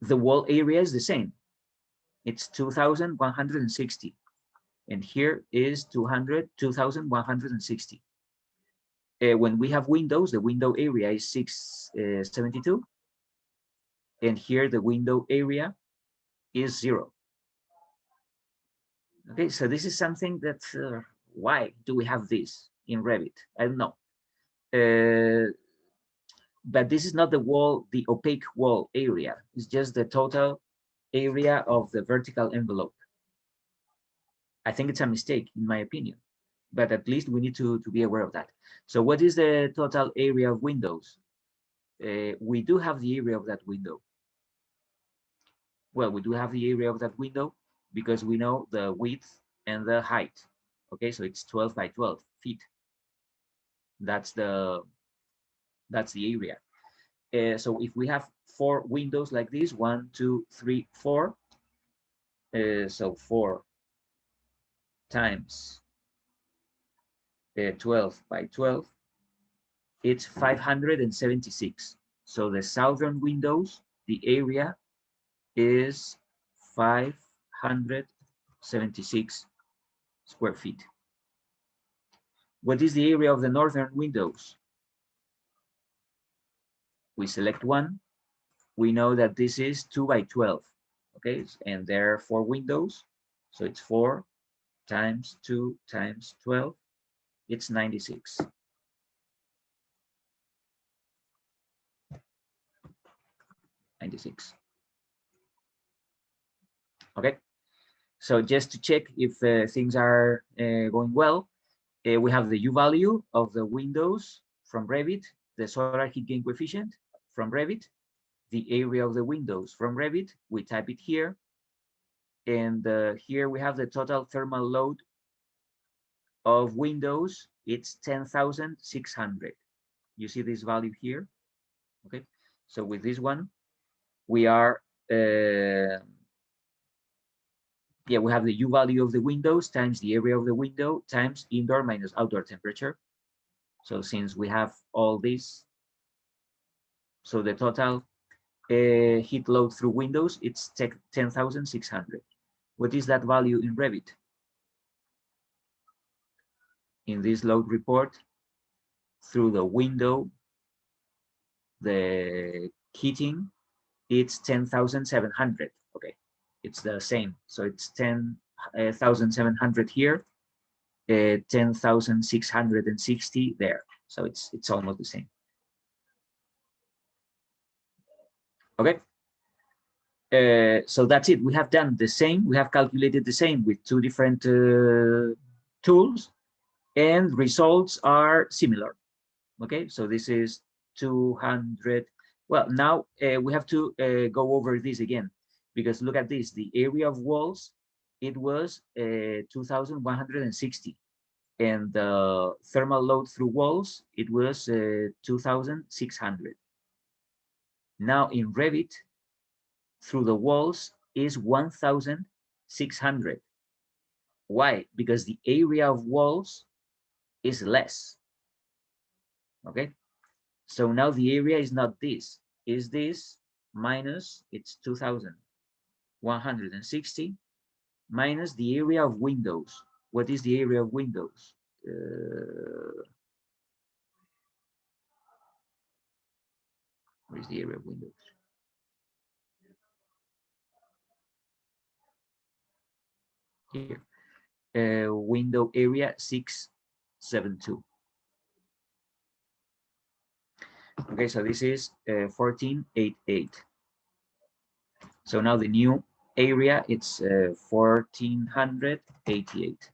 the wall area is the same. It's 2,160. And here is 2,160. When we have windows, the window area is 672. And here the window area is 0. Okay, so this is something that, why do we have this in Revit? I don't know. But this is not the wall, the opaque wall area. It's just the total area of the vertical envelope. I think it's a mistake, in my opinion, but at least we need to be aware of that. So what is the total area of windows? We do have the area of that window. Well, we do have the area of that window because we know the width and the height. Okay, so it's 12 by 12 feet. That's the area. So if we have 4 windows like this, 1, 2, 3, 4. So 4 times 12 by 12, it's 576. So the southern windows, the area is 576 square feet. What is the area of the northern windows? We select one. We know that this is 2 by 12. Okay, and there are 4 windows. So it's 4 times 2 times 12. It's 96. Okay, so just to check if things are going well, we have the U value of the windows from Revit, the solar heat gain coefficient from Revit, the area of the windows from Revit. We type it here, and here we have the total thermal load of windows. It's 10,600. You see this value here? Okay, so with this one, we are yeah, we have the U value of the windows times the area of the window times indoor minus outdoor temperature. So since we have all this, so the total heat load through windows, it's 10,600. What is that value in Revit? In this load report, through the window, the heating, it's 10,700. Okay, it's the same. So it's 10,700 here, 10,660 there. So it's almost the same. Okay. So that's it. We have done the same. We have calculated the same with 2 different tools, and results are similar. Okay, so this is 200. Well, now we have to go over this again, because look at this. The area of walls, it was 2,160, and the thermal load through walls, it was 2,600. Now in Revit, through the walls is 1,600. Why? Because the area of walls is less. Okay, so now the area is not this, is this minus, it's 2,160 minus the area of windows. What is the area of windows? What is the area of windows? Here, window area 672. Okay, so this is 1488. So now the new area, it's 1488.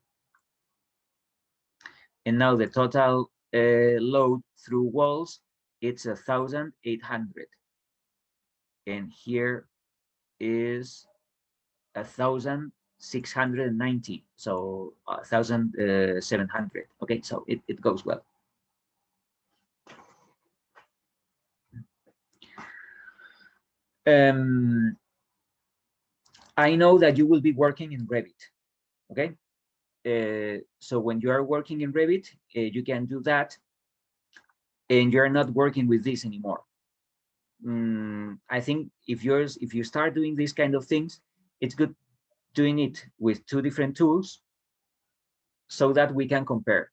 And now the total load through walls, it's 1,800, and here is 1,690, so 1,700. Okay, so it goes well. I know that you will be working in Revit. Okay, so when you are working in Revit, you can do that, and you're not working with this anymore. I think if you start doing these kind of things, it's good doing it with two different tools so that we can compare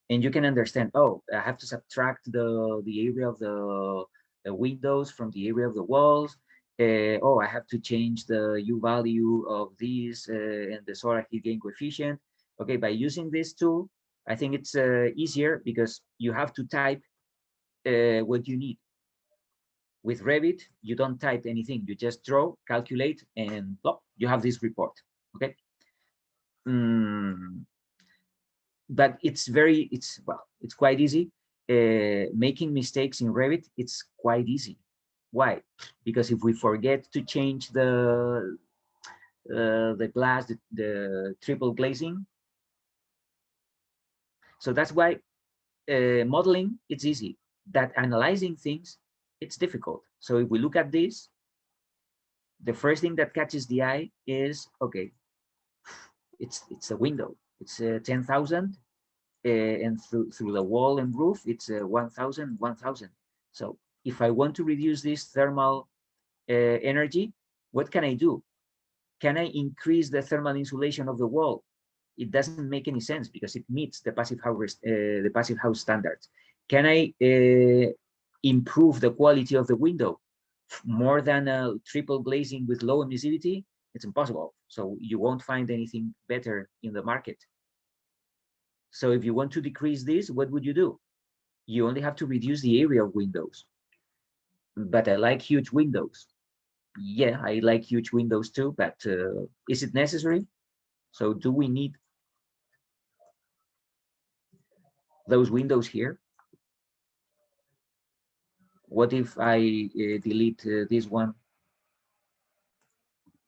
and you can understand, oh, I have to subtract the area of the windows from the area of the walls. Oh, I have to change the U value of this and the solar heat gain coefficient. Okay, by using this tool, I think it's easier because you have to type what you need. With Revit, you don't type anything. You just draw, calculate, and plop, you have this report. Okay. But it's quite easy. Making mistakes in Revit, it's quite easy. Why? Because if we forget to change the glass, the triple glazing, so that's why modeling, it's easy. That analyzing things, it's difficult. So if we look at this, the first thing that catches the eye is, okay, it's a window. It's 10,000. And through the wall and roof, it's 1,000, 1,000. So if I want to reduce this thermal energy, what can I do? Can I increase the thermal insulation of the wall? It doesn't make any sense because it meets the passive house standards. Can I improve the quality of the window more than a triple glazing with low emissivity? It's impossible. So you won't find anything better in the market. So if you want to decrease this, what would you do? You only have to reduce the area of windows. But I like huge windows. Yeah, I like huge windows too, but is it necessary? So do we need those windows here? What if I delete this one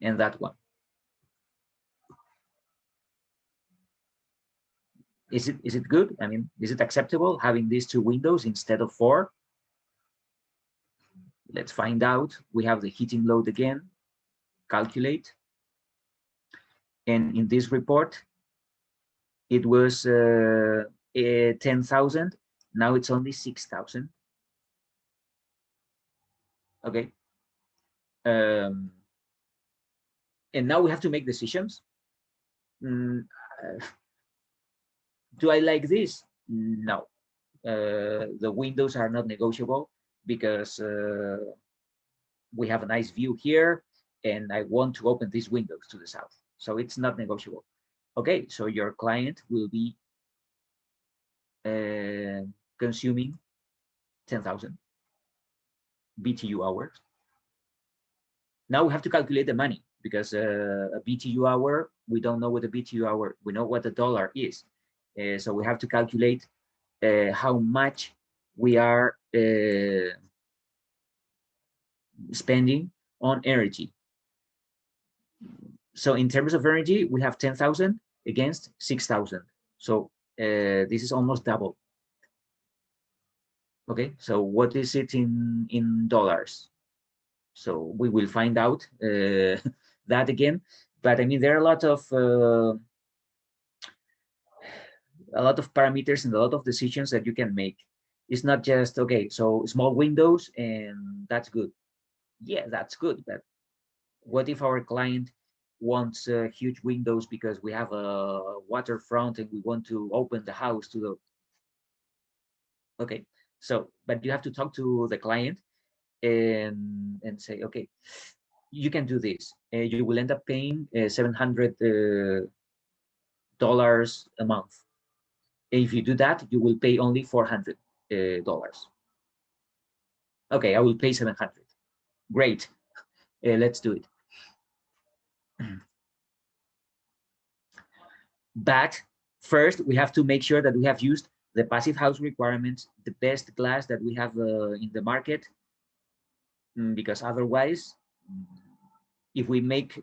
and that one? Is it good? I mean, is it acceptable having these two windows instead of four? Let's find out. We have the heating load again, calculate. And in this report, it was 10,000. Now it's only 6,000. Okay. And now we have to make decisions. Do I like this? No. The windows are not negotiable because we have a nice view here and I want to open these windows to the south. So it's not negotiable. Okay, so your client will be consuming 10,000 BTU hours. Now we have to calculate the money because a BTU hour, we don't know what a BTU hour, we know what the dollar is. So we have to calculate how much we are spending on energy. So in terms of energy, we have 10,000 against 6,000. So this is almost double. Okay, so what is it in dollars? So we will find out that again. But I mean, there are a lot of parameters and a lot of decisions that you can make. It's not just, okay, so small windows and that's good. Yeah, that's good. But what if our client wants huge windows because we have a waterfront and we want to open the house to the, okay, so, but you have to talk to the client and say, okay, you can do this. You will end up paying $700 a month. If you do that, you will pay only $400. Okay, I will pay 700. Great, let's do it. But first, we have to make sure that we have used the passive house requirements, the best glass that we have in the market, because otherwise, if we make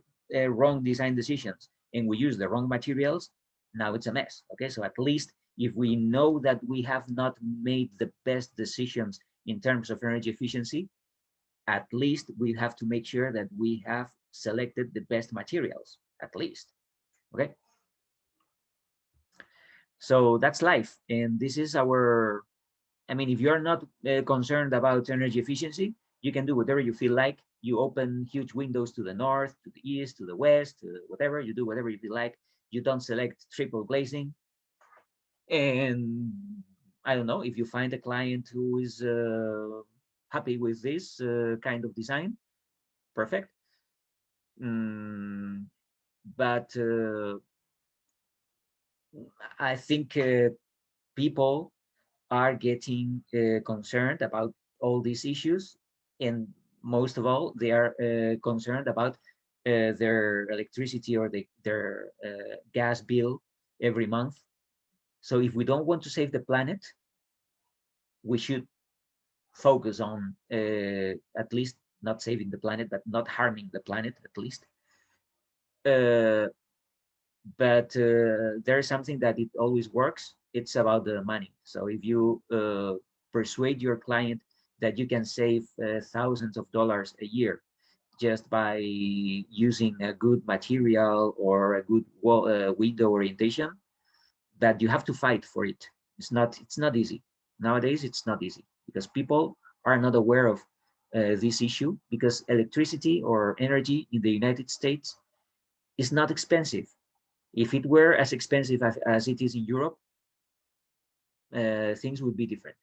wrong design decisions and we use the wrong materials, now it's a mess. Okay, so at least if we know that we have not made the best decisions in terms of energy efficiency, at least we have to make sure that we have selected the best materials, at least. Okay, so that's life, and this is our, I mean, if you're not concerned about energy efficiency, you can do whatever you feel like. You open huge windows to the north, to the east, to the west, to whatever. You do whatever you feel like. You don't select triple glazing. And I don't know, if you find a client who is happy with this kind of design, perfect. But I think people are getting concerned about all these issues, and most of all, they are concerned about their electricity or their gas bill every month. So if we don't want to save the planet, we should focus on at least not saving the planet, but not harming the planet at least. Uh, but there is something that it always works. It's about the money. So if you persuade your client that you can save thousands of dollars a year just by using a good material or a good wall, window orientation, that you have to fight for it. It's not easy nowadays. It's not easy because people are not aware of this issue, because electricity or energy in the United States is not expensive. If it were as expensive as it is in Europe, things would be different.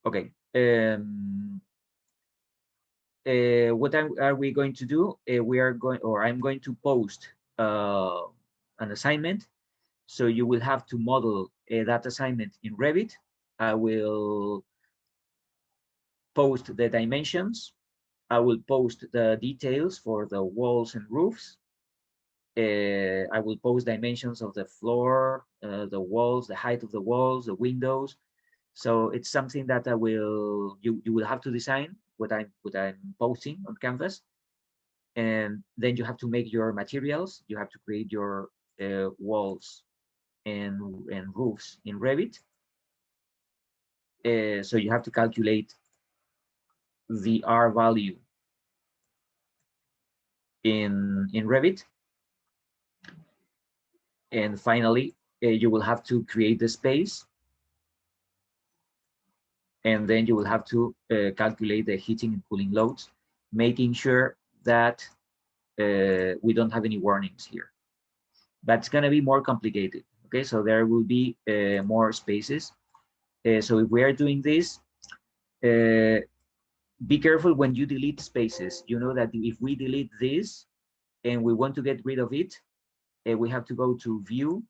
Okay. What are we going to do? We are going, or I'm going to post an assignment. So you will have to model that assignment in Revit. I will post the dimensions. I will post the details for the walls and roofs. I will post dimensions of the floor, the walls, the height of the walls, the windows. So it's something that you will have to design what I'm posting on Canvas, and then you have to make your materials. You have to create your walls and roofs in Revit. So you have to calculate the R value in Revit, and finally you will have to create the space, and then you will have to calculate the heating and cooling loads, making sure that we don't have any warnings here. But it's going to be more complicated. Okay, so there will be more spaces. So if we are doing this, be careful when you delete spaces. You know that if we delete this and we want to get rid of it, we have to go to View,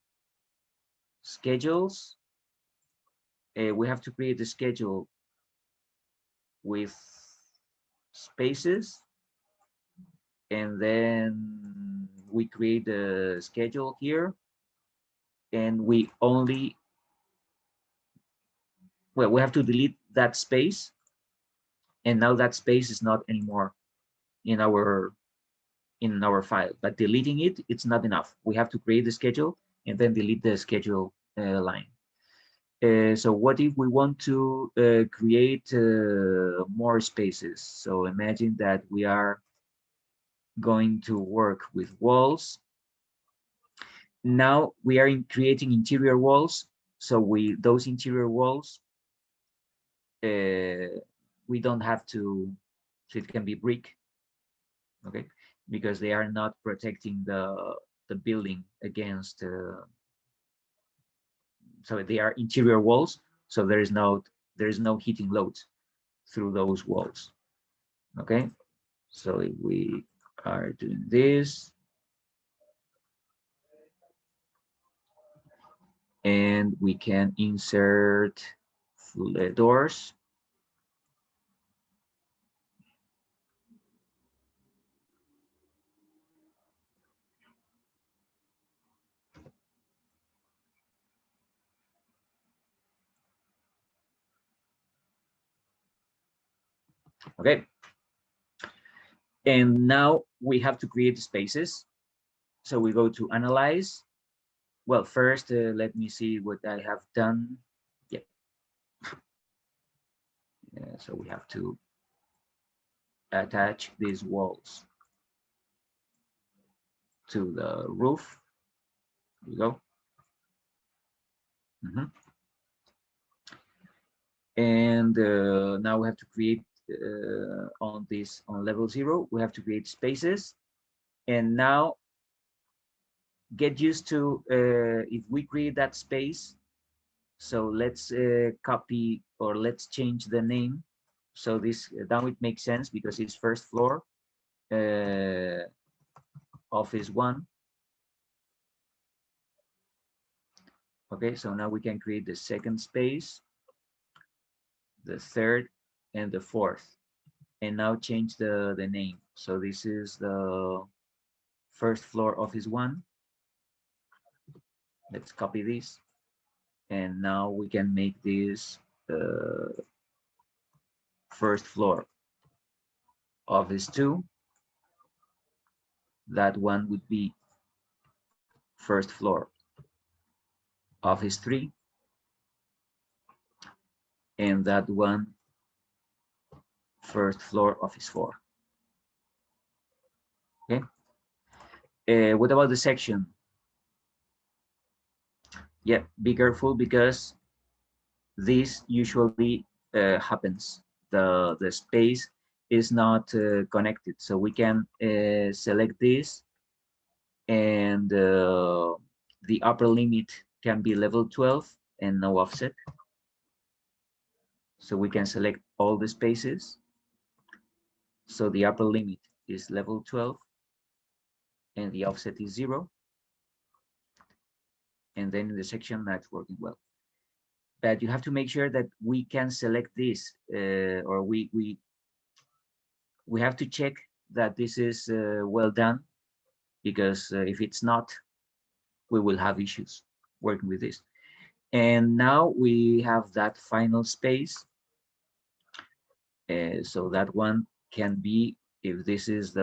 Schedules. We have to create a schedule with spaces, and then we create a schedule here, and we only, well, we have to delete that space, and now that space is not anymore in our file. But deleting it, it's not enough. We have to create the schedule and then delete the schedule line. So what if we want to create more spaces? So imagine that we are going to work with walls. Now we are creating interior walls. So those interior walls, we don't have to, so it can be brick, okay, because they are not protecting the building against. So they are interior walls. So there is no heating loads through those walls. Okay, so if we are doing this, and we can insert doors. Okay. And now we have to create spaces. So we go to analyze. Well, first, let me see what I have done. Yeah. So we have to attach these walls to the roof. Here we go. And now we have to create on level 0, we have to create spaces. And now get used to if we create that space. So let's copy, or let's change the name. So this now it makes sense because it's first floor, office 1. Okay, so now we can create the second space, the third, and the fourth. And now change the name. So this is the first floor office 1. Let's copy this. And now we can make this first floor office 2. That one would be first floor office 3. And that one first floor office 4. Okay. What about the section? Yeah, be careful because this usually happens. The space is not connected, so we can select this, and the upper limit can be level 12 and no offset. So we can select all the spaces. So the upper limit is level 12 and the offset is 0. And then in the section, that's working well. But you have to make sure that we can select this, or we have to check that this is well done, because if it's not, we will have issues working with this. And now we have that final space. So that one can be, if this is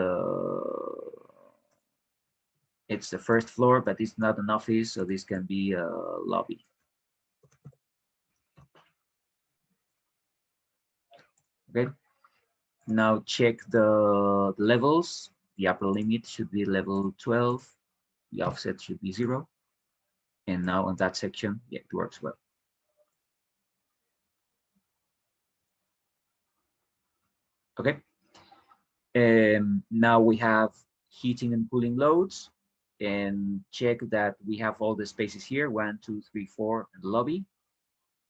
it's the first floor, but it's not an office, so this can be a lobby. Okay. Now check the levels. The upper limit should be level 12. The offset should be 0. And now on that section, yeah, it works well. Okay. Now we have heating and cooling loads, and check that we have all the spaces here, 1, 2, 3, 4, and lobby.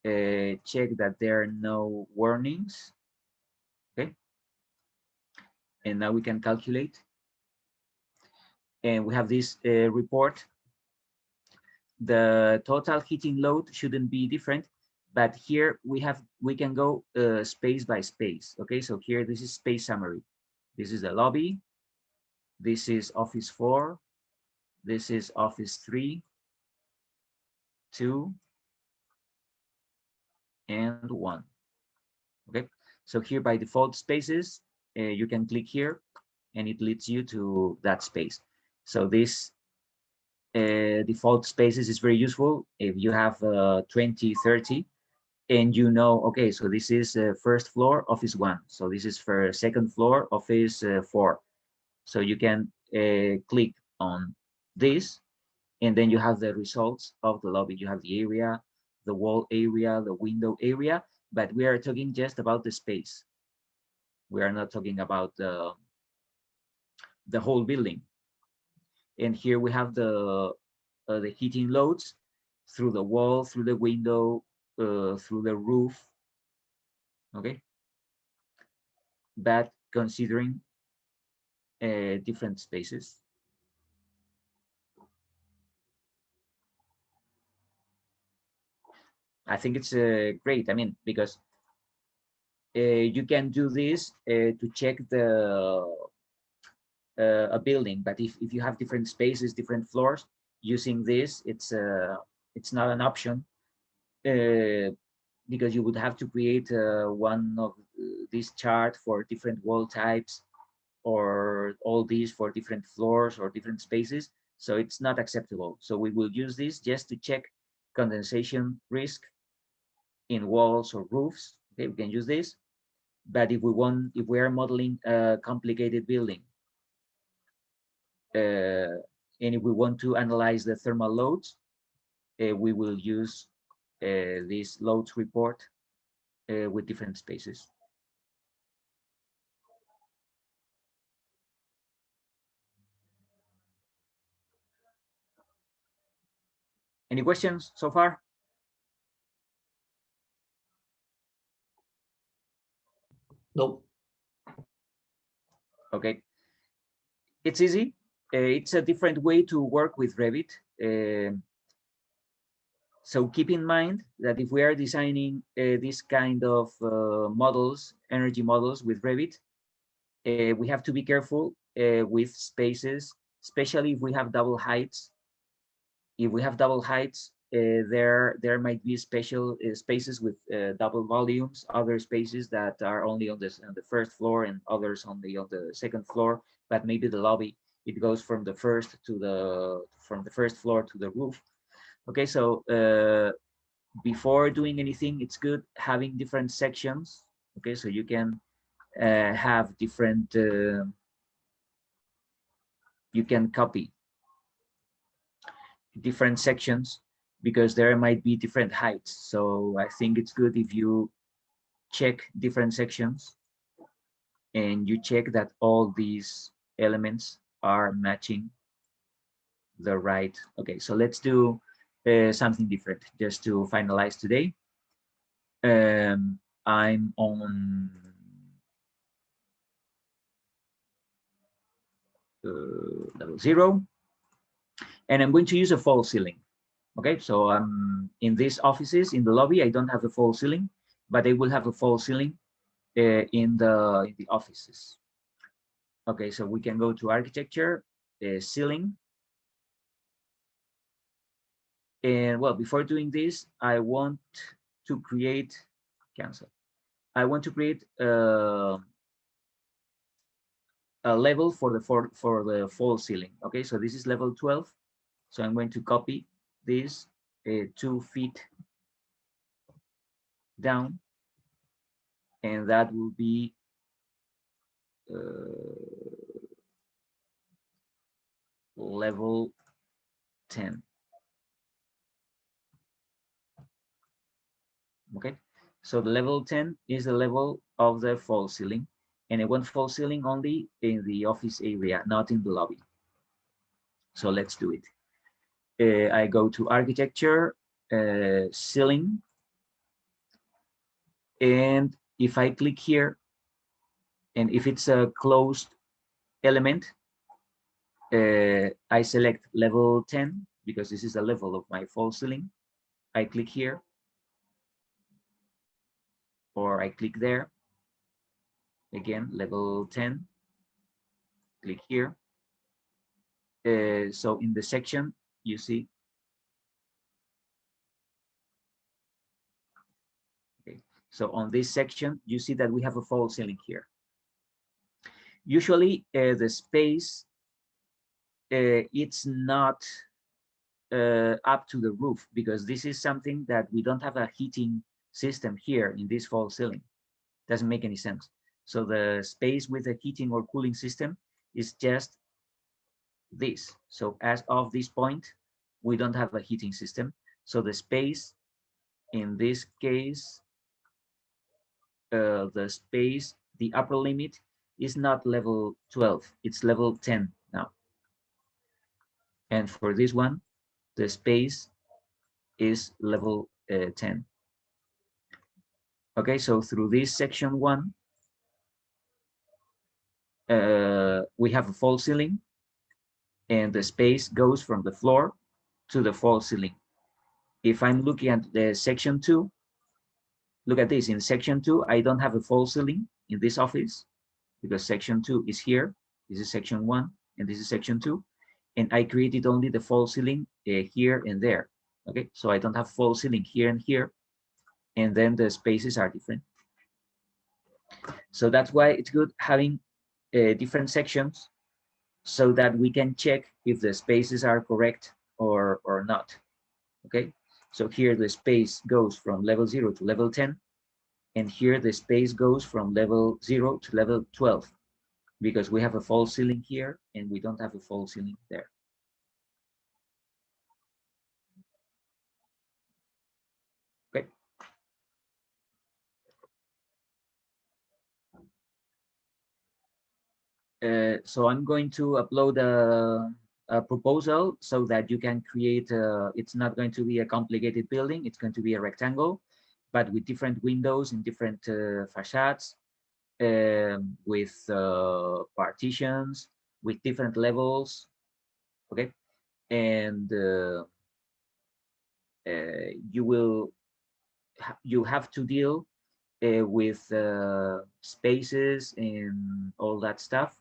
Check that there are no warnings. Okay. And now we can calculate. And we have this report. The total heating load shouldn't be different, but here we can go space by space. Okay, so here this is space summary. This is the lobby. This is office 4. This is office 3, 2, and 1. Okay, so here by default spaces, you can click here and it leads you to that space. So this default spaces is very useful if you have 20, 30, and you know, okay, so this is first floor office 1. So this is for second floor office 4. So you can click on this, and then you have the results of the lobby. You have the area, the wall area, the window area, but we are talking just about the space. We are not talking about the whole building. And here we have the heating loads through the wall, through the window, through the roof. Okay, but considering different spaces. I think it's great. I mean, because you can do this to check a building, but if you have different spaces, different floors, using this, it's not an option, because you would have to create one of this chart for different wall types, or all these for different floors or different spaces. So it's not acceptable. So we will use this just to check condensation risk in walls or roofs. Okay, we can use this. But if we are modeling a complicated building, and if we want to analyze the thermal loads, we will use this loads report with different spaces. Any questions so far? Nope. Okay, it's easy. It's a different way to work with Revit. So keep in mind that if we are designing this kind of models, energy models with Revit, we have to be careful with spaces, especially if we have double heights. If we have double heights, there might be special spaces with double volumes, other spaces that are only on the first floor and others only on the second floor, but maybe the lobby, it goes from the first floor to the roof. Okay, so before doing anything, it's good having different sections. Okay, so you can have different, you can copy different sections because there might be different heights. So I think it's good if you check different sections and you check that all these elements are matching the right. Okay, so let's do something different just to finalize today. I'm on level 0, and I'm going to use a false ceiling. Okay, so in these offices, in the lobby, I don't have a false ceiling, but I will have a false ceiling in the offices. Okay, so we can go to architecture, ceiling. And well, before doing this, I want to create, cancel. I want to create a level for the false ceiling. Okay, so this is level 12. So I'm going to copy this 2 feet down, and that will be level 10. Okay, so the level 10 is the level of the false ceiling, and I want false ceiling only in the office area, not in the lobby. So let's do it. I go to architecture, ceiling, and if I click here, and if it's a closed element, I select level 10 because this is the level of my false ceiling. I click here, or I click there. Again, level 10, click here. So in the section, you see, okay, so on this section, you see that we have a false ceiling here. Usually the space, it's not up to the roof because this is something that we don't have a heating system here in this false ceiling. Doesn't make any sense. So the space with a heating or cooling system is just this. So as of this point, we don't have a heating system. So the space in this case, the upper limit is not level 12, it's level 10 now. And for this one, the space is level 10. Okay, so through this section 1, we have a false ceiling, and the space goes from the floor to the false ceiling. If I'm looking at the section 2, look at this. In section 2, I don't have a false ceiling in this office because section 2 is here. This is section 1, and this is section 2. And I created only the false ceiling here and there. Okay, so I don't have false ceiling here and here. And then the spaces are different. So that's why it's good having different sections so that we can check if the spaces are correct or not. Okay, so here the space goes from level 0 to level 10, and here the space goes from level 0 to level 12, because we have a false ceiling here and we don't have a false ceiling there. Okay. So I'm going to upload a proposal so that you can create, it's not going to be a complicated building, it's going to be a rectangle, but with different windows and different facades, with partitions, with different levels, okay? And you have to deal with spaces and all that stuff,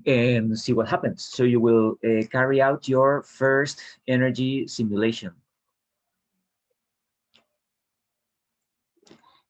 and see what happens. So you will carry out your first energy simulation.